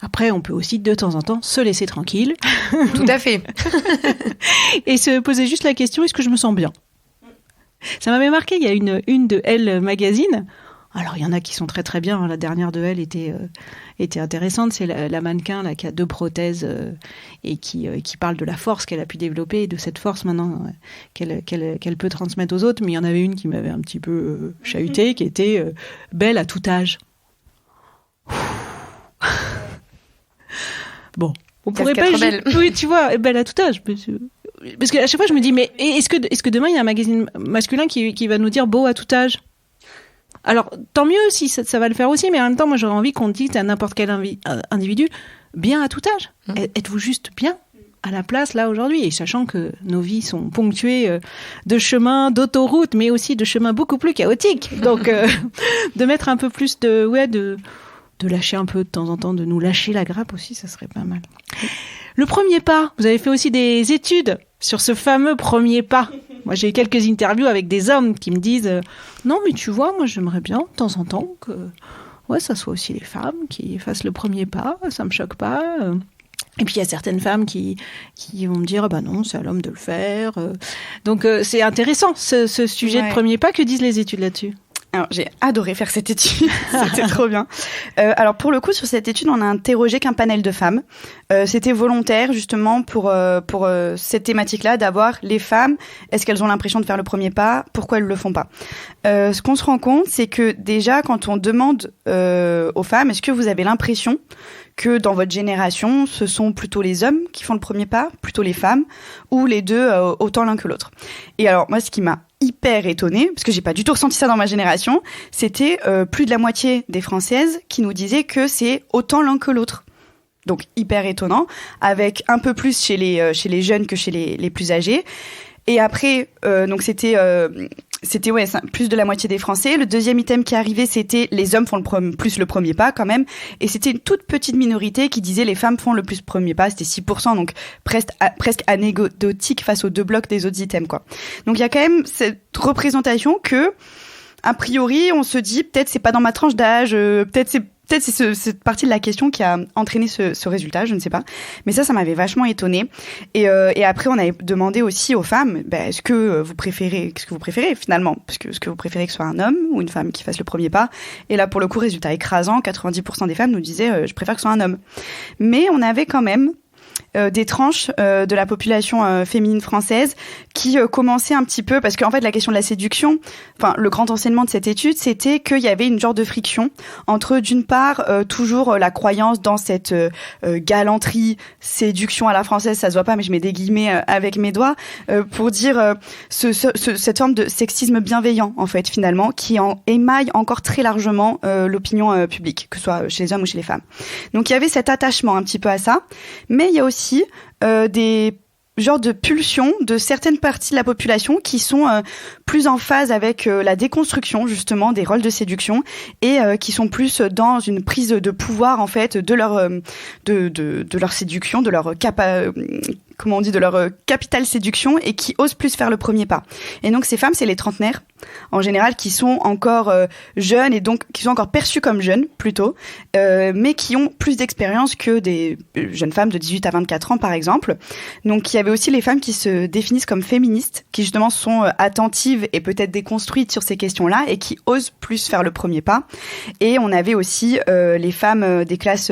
Speaker 4: Après, on peut aussi de temps en temps se laisser tranquille.
Speaker 5: Tout à fait.
Speaker 4: Et se poser juste la question, est-ce que je me sens bien? Ça m'avait marqué, il y a une de Elle Magazine, Alors, il y en a qui sont très très bien. La dernière de elle était intéressante. C'est la mannequin là, qui a 2 prothèses et qui parle de la force qu'elle a pu développer et de cette force maintenant qu'elle peut transmettre aux autres. Mais il y en avait une qui m'avait un petit peu chahutée, qui était belle à tout âge. Bon, on pourrait pas...
Speaker 5: belle.
Speaker 4: Oui, tu vois, belle à tout âge. Parce qu'à chaque fois, je me dis, mais est-ce que demain, il y a un magazine masculin qui va nous dire beau à tout âge ? Alors, tant mieux si ça va le faire aussi, mais en même temps, moi, j'aurais envie qu'on dise à n'importe quel individu, bien à tout âge. Êtes-vous juste bien à la place, là, aujourd'hui ? Et sachant que nos vies sont ponctuées de chemins, d'autoroutes, mais aussi de chemins beaucoup plus chaotiques. Donc, de mettre un peu plus de lâcher un peu de temps en temps, de nous lâcher la grappe aussi, ça serait pas mal. Le premier pas, vous avez fait aussi des études sur ce fameux premier pas. Moi, j'ai eu quelques interviews avec des hommes qui me disent non, mais tu vois, moi, j'aimerais bien de temps en temps que ça soit aussi les femmes qui fassent le premier pas, ça me choque pas. Et puis, il y a certaines femmes qui vont me dire bah non, c'est à l'homme de le faire. Donc, c'est intéressant, ce sujet de premier pas. Que disent les études là-dessus ?
Speaker 6: Alors, j'ai adoré faire cette étude, c'était trop bien. Alors, pour le coup, sur cette étude, on a interrogé qu'un panel de femmes. C'était volontaire, justement, pour cette thématique-là, d'avoir les femmes, est-ce qu'elles ont l'impression de faire le premier pas ? Pourquoi elles le font pas ? Ce qu'on se rend compte, c'est que déjà, quand on demande aux femmes, est-ce que vous avez l'impression que dans votre génération, ce sont plutôt les hommes qui font le premier pas, plutôt les femmes, ou les deux, autant l'un que l'autre ? Et alors, moi, ce qui m'a hyper étonnée, parce que j'ai pas du tout ressenti ça dans ma génération, c'était plus de la moitié des Françaises qui nous disaient que c'est autant l'un que l'autre. Donc hyper étonnant, avec un peu plus chez les jeunes que chez les plus âgés. Et après, donc c'était plus de la moitié des Français. Le deuxième item qui est arrivé, c'était les hommes font plus le premier pas quand même. Et c'était une toute petite minorité qui disait les femmes font le plus le premier pas. C'était 6%, donc presque anecdotique face aux 2 blocs des autres items, quoi. Donc il y a quand même cette représentation que, a priori, on se dit peut-être c'est pas dans ma tranche d'âge, peut-être c'est cette partie de la question qui a entraîné ce résultat, je ne sais pas. Mais ça m'avait vachement étonnée. Et après, on avait demandé aussi aux femmes, est-ce que vous préférez finalement ? Parce que est-ce que vous préférez que ce soit un homme ou une femme qui fasse le premier pas ? Et là, pour le coup, résultat écrasant, 90% des femmes nous disaient, je préfère que ce soit un homme. Mais on avait quand même des tranches de la population féminine française qui commençaient un petit peu, parce qu'en fait la question de la séduction, enfin le grand enseignement de cette étude, c'était qu'il y avait une genre de friction entre d'une part toujours la croyance dans cette galanterie, séduction à la française, ça se voit pas mais je mets des guillemets avec mes doigts pour dire cette forme de sexisme bienveillant en fait finalement qui émaille encore très largement l'opinion publique, que ce soit chez les hommes ou chez les femmes. Donc il y avait cet attachement un petit peu à ça, mais il y a aussi des genres de pulsions de certaines parties de la population qui sont plus en phase avec la déconstruction justement des rôles de séduction et qui sont plus dans une prise de pouvoir en fait de leur séduction, de leur de leur capital séduction et qui osent plus faire le premier pas. Et donc ces femmes, c'est les trentenaires en général qui sont encore jeunes et donc qui sont encore perçues comme jeunes plutôt, mais qui ont plus d'expérience que des jeunes femmes de 18 à 24 ans par exemple. Donc il y avait aussi les femmes qui se définissent comme féministes, qui justement sont attentives et peut-être déconstruites sur ces questions-là et qui osent plus faire le premier pas. Et on avait aussi les femmes des classes,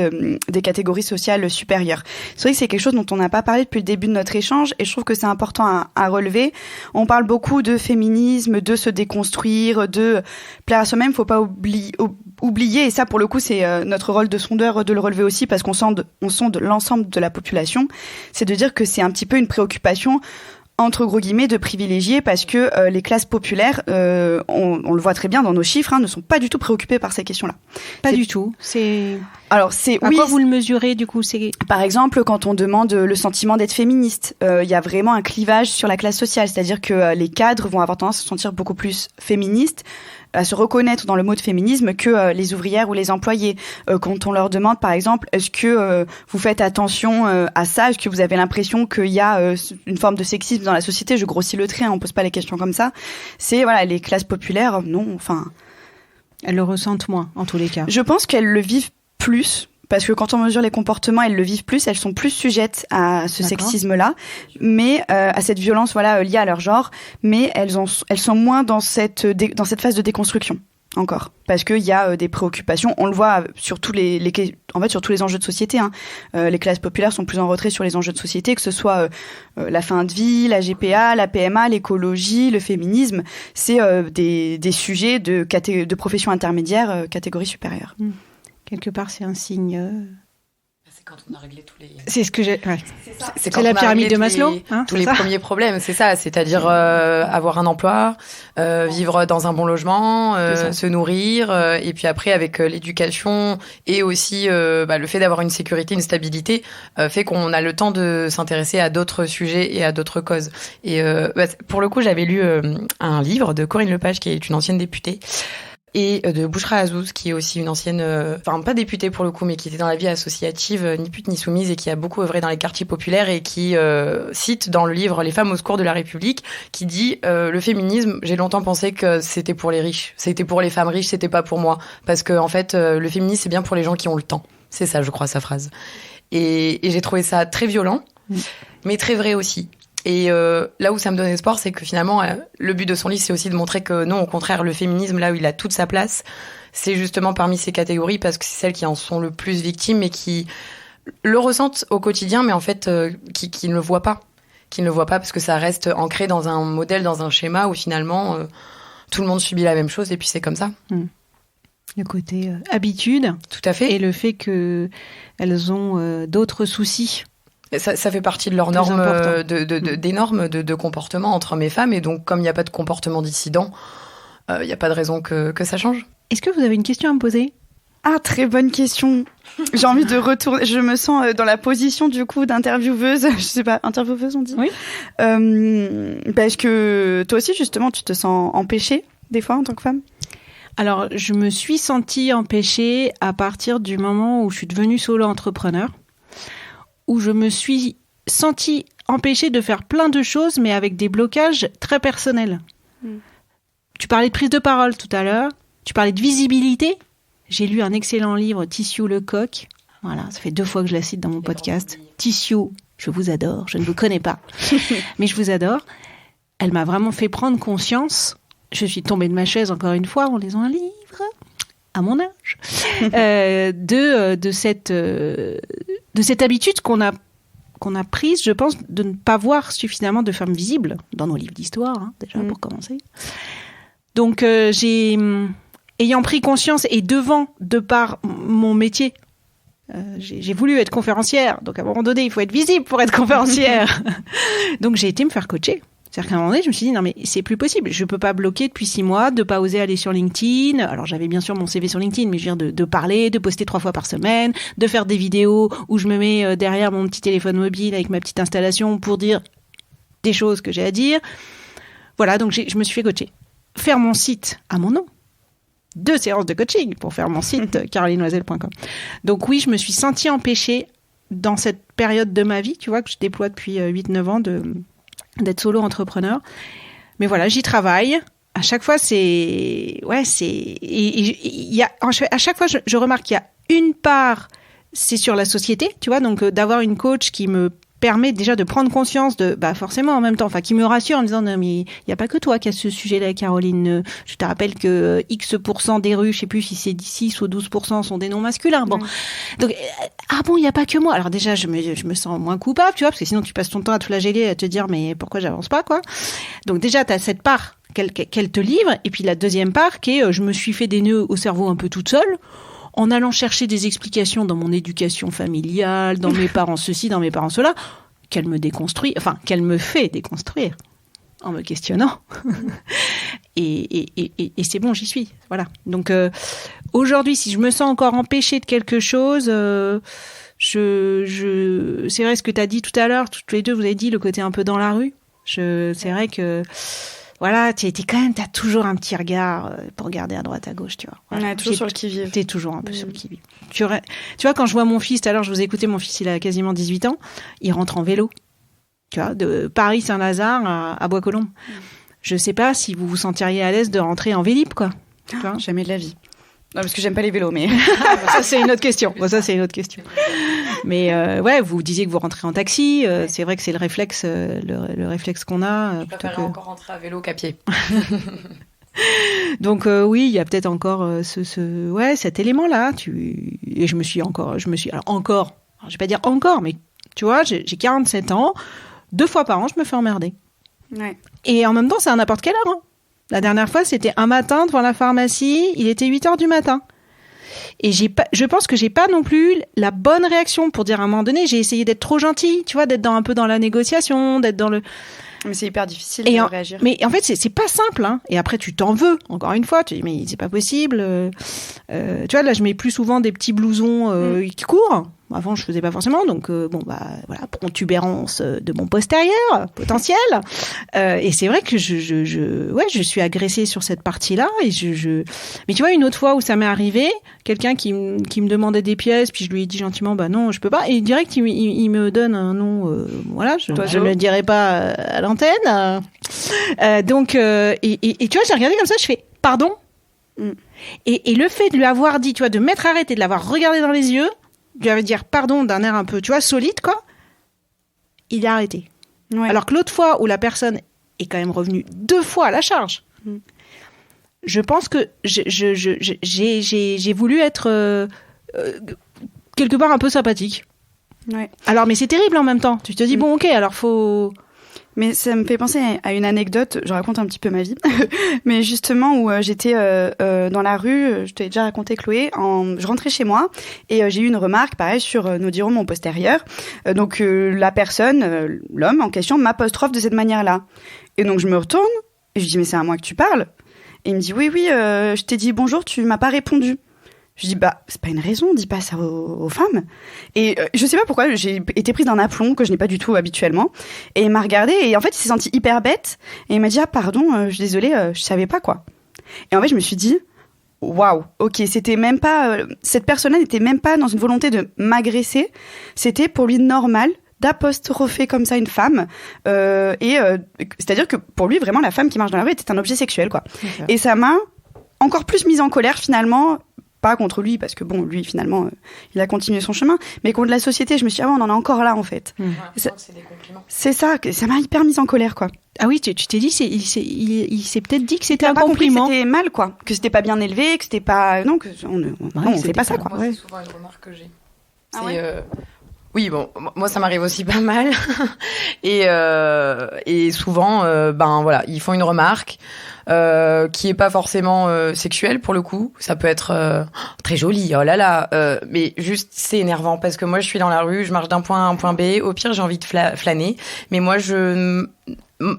Speaker 6: des catégories sociales supérieures. C'est vrai que c'est quelque chose dont on n'a pas parlé depuis le début de notre échange et je trouve que c'est important à relever. On parle beaucoup de féminisme, de se déconstruire, de plaire à soi-même. Faut pas oublier, et ça pour le coup c'est notre rôle de sondeur de le relever aussi parce qu'on sonde l'ensemble de la population, c'est de dire que c'est un petit peu une préoccupation entre gros guillemets de privilégiés parce que les classes populaires, on le voit très bien dans nos chiffres, ne sont pas du tout préoccupées par ces questions-là.
Speaker 4: Pas du tout.
Speaker 6: Alors c'est
Speaker 4: à quoi vous le mesurez du coup ?
Speaker 6: Par exemple, quand on demande le sentiment d'être féministe, il y a vraiment un clivage sur la classe sociale, c'est-à-dire que les cadres vont avoir tendance à se sentir beaucoup plus féministes, à se reconnaître dans le mot de féminisme que les ouvrières ou les employés. Quand on leur demande, par exemple, est-ce que vous faites attention à ça ? Est-ce que vous avez l'impression qu'il y a une forme de sexisme dans la société ? Je grossis le trait, on pose pas les questions comme ça. C'est les classes populaires, non, enfin...
Speaker 4: Elles le ressentent moins, en tous les cas.
Speaker 6: Je pense qu'elles le vivent plus, parce que quand on mesure les comportements, elles le vivent plus, elles sont plus sujettes à ce sexisme-là, mais à cette violence liée à leur genre, mais elles sont moins dans cette phase de déconstruction. encore, parce qu'il y a des préoccupations. On le voit sur tous sur tous les enjeux de société. Les classes populaires sont plus en retrait sur les enjeux de société, que ce soit la fin de vie, la GPA, la PMA, l'écologie, le féminisme. C'est des sujets de professions intermédiaires, catégorie supérieure.
Speaker 4: Quelque part, c'est un signe.
Speaker 5: C'est quand on a réglé tous les.
Speaker 4: C'est ce que j'ai. Ouais.
Speaker 5: C'est
Speaker 4: la pyramide de Maslow.
Speaker 5: Tous les premiers problèmes, c'est ça. C'est-à-dire avoir un emploi, vivre dans un bon logement, se nourrir, et puis après avec l'éducation et aussi le fait d'avoir une sécurité, une stabilité, fait qu'on a le temps de s'intéresser à d'autres sujets et à d'autres causes. Et pour le coup, j'avais lu un livre de Corinne Lepage, qui est une ancienne députée. Et de Bouchra Azouz, qui est aussi une ancienne, pas députée pour le coup, mais qui était dans la vie associative, ni pute ni soumise, et qui a beaucoup œuvré dans les quartiers populaires, et qui cite dans le livre Les femmes au secours de la République, qui dit le féminisme, j'ai longtemps pensé que c'était pour les riches, c'était pour les femmes riches, c'était pas pour moi, parce que en fait le féminisme c'est bien pour les gens qui ont le temps. C'est ça, je crois, sa phrase. Et j'ai trouvé ça très violent, mais très vrai aussi. Et là où ça me donne espoir, c'est que finalement, le but de son livre, c'est aussi de montrer que non, au contraire, le féminisme, là où il a toute sa place, c'est justement parmi ces catégories, parce que c'est celles qui en sont le plus victimes et qui le ressentent au quotidien, mais en fait, qui ne le voient pas. Qui ne le voient pas parce que ça reste ancré dans un modèle, dans un schéma où finalement, tout le monde subit la même chose et puis c'est comme ça.
Speaker 4: Le côté habitude.
Speaker 5: Tout à fait.
Speaker 4: Et le fait qu'elles ont d'autres soucis.
Speaker 5: Ça fait partie de leurs normes, des normes de comportement entre hommes et femmes. Et donc, comme il n'y a pas de comportement dissident, il n'y a pas de raison que ça change.
Speaker 4: Est-ce que vous avez une question à me poser ?
Speaker 6: Ah, très bonne question. J'ai envie de retourner. Je me sens dans la position, du coup, d'intervieweuse. Je sais pas, intervieweuse, on dit ?
Speaker 4: Oui.
Speaker 6: Parce que toi aussi, justement, tu te sens empêchée, des fois, en tant que femme ?
Speaker 4: Alors, je me suis sentie empêchée à partir du moment où je suis devenue solo-entrepreneur, où je me suis sentie empêchée de faire plein de choses, mais avec des blocages très personnels. Tu parlais de prise de parole tout à l'heure, tu parlais de visibilité. J'ai lu un excellent livre, Tissot Lecoq. Voilà, ça fait 2 fois que je la cite dans mon podcast. Tissot, je vous adore, je ne vous connais pas, mais je vous adore. Elle m'a vraiment fait prendre conscience. Je suis tombée de ma chaise encore une fois en lisant un livre, à mon âge, de cette habitude qu'on a prise, je pense, de ne pas voir suffisamment de femmes visibles dans nos livres d'histoire, déjà pour commencer. Donc, ayant pris conscience et de par mon métier, j'ai voulu être conférencière. Donc, à un moment donné, il faut être visible pour être conférencière. Donc, j'ai été me faire coacher. C'est-à-dire qu'à un moment donné, je me suis dit, non mais c'est plus possible. Je peux pas bloquer depuis 6 mois, de pas oser aller sur LinkedIn. Alors j'avais bien sûr mon CV sur LinkedIn, mais je veux dire de parler, de poster 3 fois par semaine, de faire des vidéos où je me mets derrière mon petit téléphone mobile avec ma petite installation pour dire des choses que j'ai à dire. Voilà, donc je me suis fait coacher. Faire mon site à mon nom. 2 séances de coaching pour faire mon site, carolineloisel.com. Donc oui, je me suis sentie empêchée dans cette période de ma vie, tu vois, que je déploie depuis 8-9 ans d'être solo-entrepreneur. Mais voilà, j'y travaille. À chaque fois, à chaque fois, je remarque qu'il y a une part, c'est sur la société, tu vois, donc d'avoir une coach qui me permet déjà de prendre conscience forcément en même temps, qui me rassure en me disant non mais il n'y a pas que toi qui as ce sujet-là, Caroline. Je te rappelle que X% des rues, je sais plus si c'est 6 ou 12% sont des noms masculins. Bon, donc il n'y a pas que moi. Alors déjà je me sens moins coupable, tu vois, parce que sinon tu passes ton temps à te flageller, à te dire mais pourquoi j'avance pas quoi. Donc déjà tu as cette part qu'elle te livre, et puis la deuxième part qui est je me suis fait des nœuds au cerveau un peu toute seule, en allant chercher des explications dans mon éducation familiale, dans mes parents ceci, dans mes parents cela, qu'elle me déconstruit, qu'elle me fait déconstruire en me questionnant. et c'est bon, j'y suis. Voilà. Donc aujourd'hui, si je me sens encore empêchée de quelque chose, c'est vrai ce que tu as dit tout à l'heure, toutes les deux, vous avez dit le côté un peu dans la rue. C'est vrai que voilà, t'as toujours un petit regard pour regarder à droite, à gauche, tu vois. Voilà.
Speaker 6: Toujours sur le qui-vive.
Speaker 4: T'es toujours un peu sur le qui-vive. Tu vois, quand je vois mon fils, tout à l'heure, je vous ai écouté, mon fils, il a quasiment 18 ans, il rentre en vélo. Tu vois, de Paris-Saint-Lazare à Bois-Colombes. Je sais pas si vous vous sentiriez à l'aise de rentrer en Vélib, quoi. Tu vois,
Speaker 6: jamais de la vie. Non, parce que j'aime pas les vélos, mais...
Speaker 4: ça, c'est une autre question. Mais vous disiez que vous rentrez en taxi. C'est vrai que c'est le réflexe qu'on a.
Speaker 5: Je préférerais encore rentrer à vélo qu'à pied.
Speaker 4: Donc oui, il y a peut-être encore cet élément-là. Et je me suis alors, je vais pas dire encore, mais tu vois, j'ai 47 ans, 2 fois par an, je me fais emmerder.
Speaker 6: Ouais.
Speaker 4: Et en même temps, c'est à n'importe quelle heure. Hein. La dernière fois, c'était un matin devant la pharmacie, il était 8h du matin. Et je pense que j'ai pas non plus la bonne réaction pour dire à un moment donné, j'ai essayé d'être trop gentille, tu vois, d'être un peu dans la négociation, d'être dans le...
Speaker 6: Mais c'est hyper difficile de réagir.
Speaker 4: Mais en fait, c'est pas simple. Hein. Et après, tu t'en veux. Encore une fois, tu dis, mais c'est pas possible. Tu vois, là, je mets plus souvent des petits blousons qui courent. Avant, je faisais pas forcément. Donc, voilà, protubérance de mon postérieur potentiel. Et c'est vrai que je suis agressée sur cette partie-là. Et Mais tu vois, une autre fois où ça m'est arrivé, quelqu'un qui me demandait des pièces, puis je lui ai dit gentiment, bah non, je peux pas. Et direct, il me donne un nom, voilà, je ne le dirai pas à l'antenne. Donc, tu vois, j'ai regardé comme ça, je fais, pardon. Et le fait de lui avoir dit, tu vois, de m'être arrêté, de l'avoir regardé dans les yeux, de lui avoir dit pardon d'un air un peu, tu vois, solide, quoi, il a arrêté. Ouais. Alors que l'autre fois où la personne est quand même revenue 2 fois à la charge, je pense que j'ai voulu être quelque part un peu sympathique. Ouais. Alors, mais c'est terrible en même temps. Tu te dis, bon, ok, alors faut...
Speaker 6: Mais ça me fait penser à une anecdote, je raconte un petit peu ma vie, mais justement où j'étais dans la rue, je t'ai déjà raconté Chloé, je rentrais chez moi et j'ai eu une remarque, pareil, sur nous dirons mon postérieur. Donc la personne, l'homme en question, m'apostrophe de cette manière-là. Et donc je me retourne et je dis mais c'est à moi que tu parles. Et il me dit oui, je t'ai dit bonjour, tu m'as pas répondu. Je dis bah c'est pas une raison, dis pas ça aux femmes. Et je sais pas pourquoi j'ai été prise d'un aplomb que je n'ai pas du tout habituellement. Et il m'a regardé et en fait il s'est senti hyper bête et il m'a dit ah pardon, je suis désolée, je savais pas quoi. Et en fait je me suis dit waouh, ok, c'était même pas cette personne-là n'était même pas dans une volonté de m'agresser, c'était pour lui normal d'apostropher comme ça une femme c'est-à-dire que pour lui vraiment la femme qui marche dans la rue était un objet sexuel quoi. Okay. Et ça m'a encore plus mise en colère finalement. Pas contre lui, parce que bon, lui, finalement, il a continué son chemin, mais contre la société, je me suis dit, on en est encore là, en fait.
Speaker 5: C'est des compliments.
Speaker 6: C'est ça m'a hyper mise en colère, quoi.
Speaker 4: Ah oui, tu t'es dit, il s'est peut-être dit que c'était un compliment.
Speaker 6: Que c'était mal, quoi. Que c'était pas bien élevé, que c'était pas... Non, on fait pas ça, quoi.
Speaker 5: Moi, c'est souvent une remarque que j'ai. Oui, bon, moi ça m'arrive aussi pas mal. et souvent, voilà, ils font une remarque qui est pas forcément sexuelle pour le coup. Ça peut être très joli, oh là là. Mais juste, c'est énervant parce que moi je suis dans la rue, je marche d'un point A à un point B. Au pire, j'ai envie de flâner. Mais moi,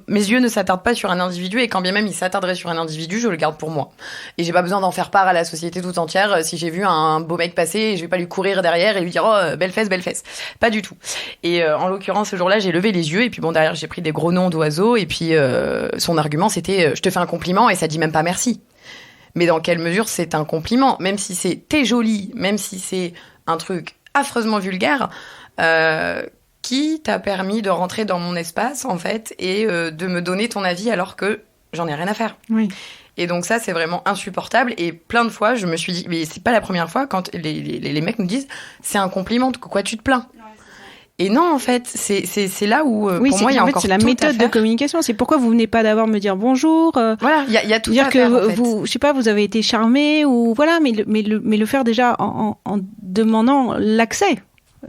Speaker 5: mes yeux ne s'attardent pas sur un individu et quand bien même il s'attarderait sur un individu, je le garde pour moi. Et j'ai pas besoin d'en faire part à la société tout entière. Si j'ai vu un beau mec passer, je vais pas lui courir derrière et lui dire oh belle fesse. Pas du tout. Et en l'occurrence ce jour-là, j'ai levé les yeux et puis bon derrière j'ai pris des gros noms d'oiseaux et puis son argument c'était je te fais un compliment et ça dit même pas merci. Mais dans quelle mesure c'est un compliment, même si c'est t'es jolie, même si c'est un truc affreusement vulgaire. Qui t'a permis de rentrer dans mon espace, en fait, et de me donner ton avis alors que j'en ai rien à faire.
Speaker 4: Oui.
Speaker 5: Et donc ça, c'est vraiment insupportable. Et plein de fois, je me suis dit, mais c'est pas la première fois quand les mecs nous disent, c'est un compliment, de quoi tu te plains ? Et non, en fait, c'est là où, pour moi, il y a encore tout à faire.
Speaker 4: C'est la méthode de communication. C'est pourquoi vous venez pas d'abord me dire bonjour.
Speaker 5: Voilà, il y a tout
Speaker 4: dire
Speaker 5: à faire,
Speaker 4: que
Speaker 5: en fait.
Speaker 4: vous, je sais pas, vous avez été charmé ou voilà, mais le faire déjà en demandant l'accès.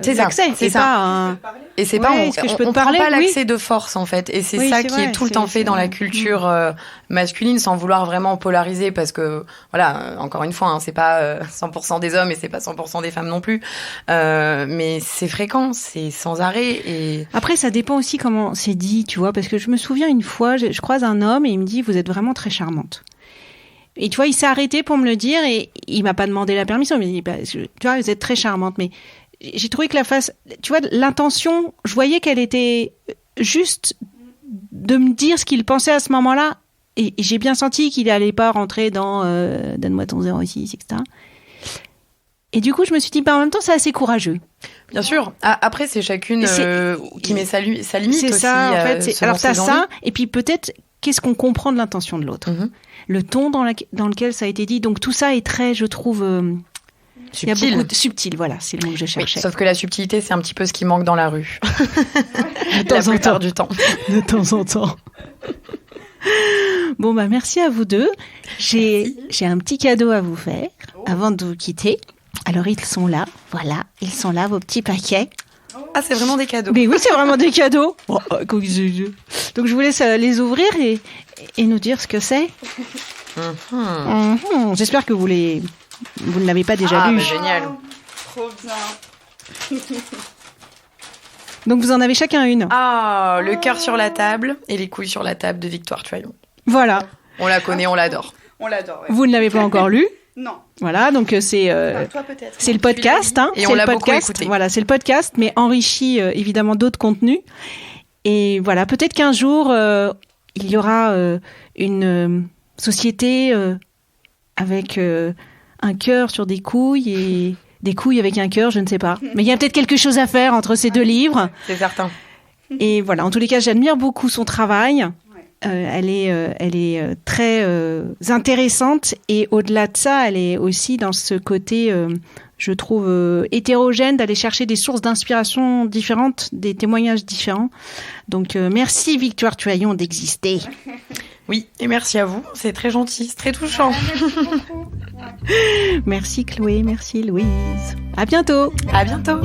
Speaker 5: C'est ça. C'est ça. Et c'est pas, on prend pas l'accès de force, en fait. Et c'est ça qui est tout le temps fait dans la culture masculine, sans vouloir vraiment polariser, parce que, voilà, encore une fois, c'est pas 100% des hommes et c'est pas 100% des femmes non plus. Mais c'est fréquent, c'est sans arrêt. Et
Speaker 4: après, ça dépend aussi comment c'est dit, tu vois, parce que je me souviens une fois, je croise un homme et il me dit, vous êtes vraiment très charmante. Et tu vois, il s'est arrêté pour me le dire et il m'a pas demandé la permission. Il m'a dit, tu vois, vous êtes très charmante, mais j'ai trouvé que tu vois, l'intention, je voyais qu'elle était juste de me dire ce qu'il pensait à ce moment-là. Et j'ai bien senti qu'il n'allait pas rentrer dans donne-moi ton 06, etc. Et du coup, je me suis dit, en même temps, c'est assez courageux.
Speaker 5: Bien sûr. Après, c'est chacune qui met sa limite
Speaker 4: c'est
Speaker 5: aussi.
Speaker 4: C'est ça, en fait. Alors, t'as ça, et puis peut-être, qu'est-ce qu'on comprend de l'intention de l'autre. Le ton dans lequel ça a été dit. Donc, tout ça est très, je trouve...
Speaker 5: subtil.
Speaker 4: Il y a beaucoup de subtil, voilà, c'est le mot que je cherchais.
Speaker 5: Oui, sauf que la subtilité, c'est un petit peu ce qui manque dans la rue.
Speaker 4: De temps en temps.
Speaker 5: Du temps.
Speaker 4: De temps en temps. Bon, bah, merci à vous deux. J'ai un petit cadeau à vous faire avant de vous quitter. Alors, ils sont là. Voilà, ils sont là, vos petits paquets.
Speaker 5: Ah, c'est vraiment des cadeaux.
Speaker 4: Mais oui, c'est vraiment des cadeaux. Oh, donc, je vous laisse les ouvrir et nous dire ce que c'est. J'espère que vous ne l'avez pas déjà lu.
Speaker 5: Bah, génial.
Speaker 6: Trop bien.
Speaker 4: Donc, vous en avez chacun une.
Speaker 5: Ah, le cœur sur la table et les couilles sur la table de Victoire Tuaillon.
Speaker 4: Voilà.
Speaker 5: On la connaît, on l'adore.
Speaker 6: On l'adore. Ouais.
Speaker 4: Vous ne l'avez pas encore lu.
Speaker 6: Non.
Speaker 4: Voilà, donc c'est
Speaker 6: Toi peut-être.
Speaker 4: c'est le podcast, hein.
Speaker 5: Et on
Speaker 4: C'est
Speaker 5: l'a
Speaker 4: le
Speaker 5: beaucoup
Speaker 4: podcast.
Speaker 5: écouté.
Speaker 4: Voilà, c'est le podcast, mais enrichi évidemment d'autres contenus. Et voilà, peut-être qu'un jour il y aura une société avec un cœur sur des couilles et des couilles avec un cœur, je ne sais pas. Mais il y a peut-être quelque chose à faire entre ces deux livres.
Speaker 5: C'est certain.
Speaker 4: Et voilà, en tous les cas, j'admire beaucoup son travail. Elle est très intéressante et au-delà de ça, elle est aussi dans ce côté, je trouve, hétérogène, d'aller chercher des sources d'inspiration différentes, des témoignages différents. Donc, merci Victoire Tuaillon d'exister.
Speaker 5: Oui, et merci à vous. C'est très gentil, c'est très touchant.
Speaker 6: Merci beaucoup.
Speaker 4: Merci Chloé, merci Louise. À bientôt.
Speaker 5: À bientôt.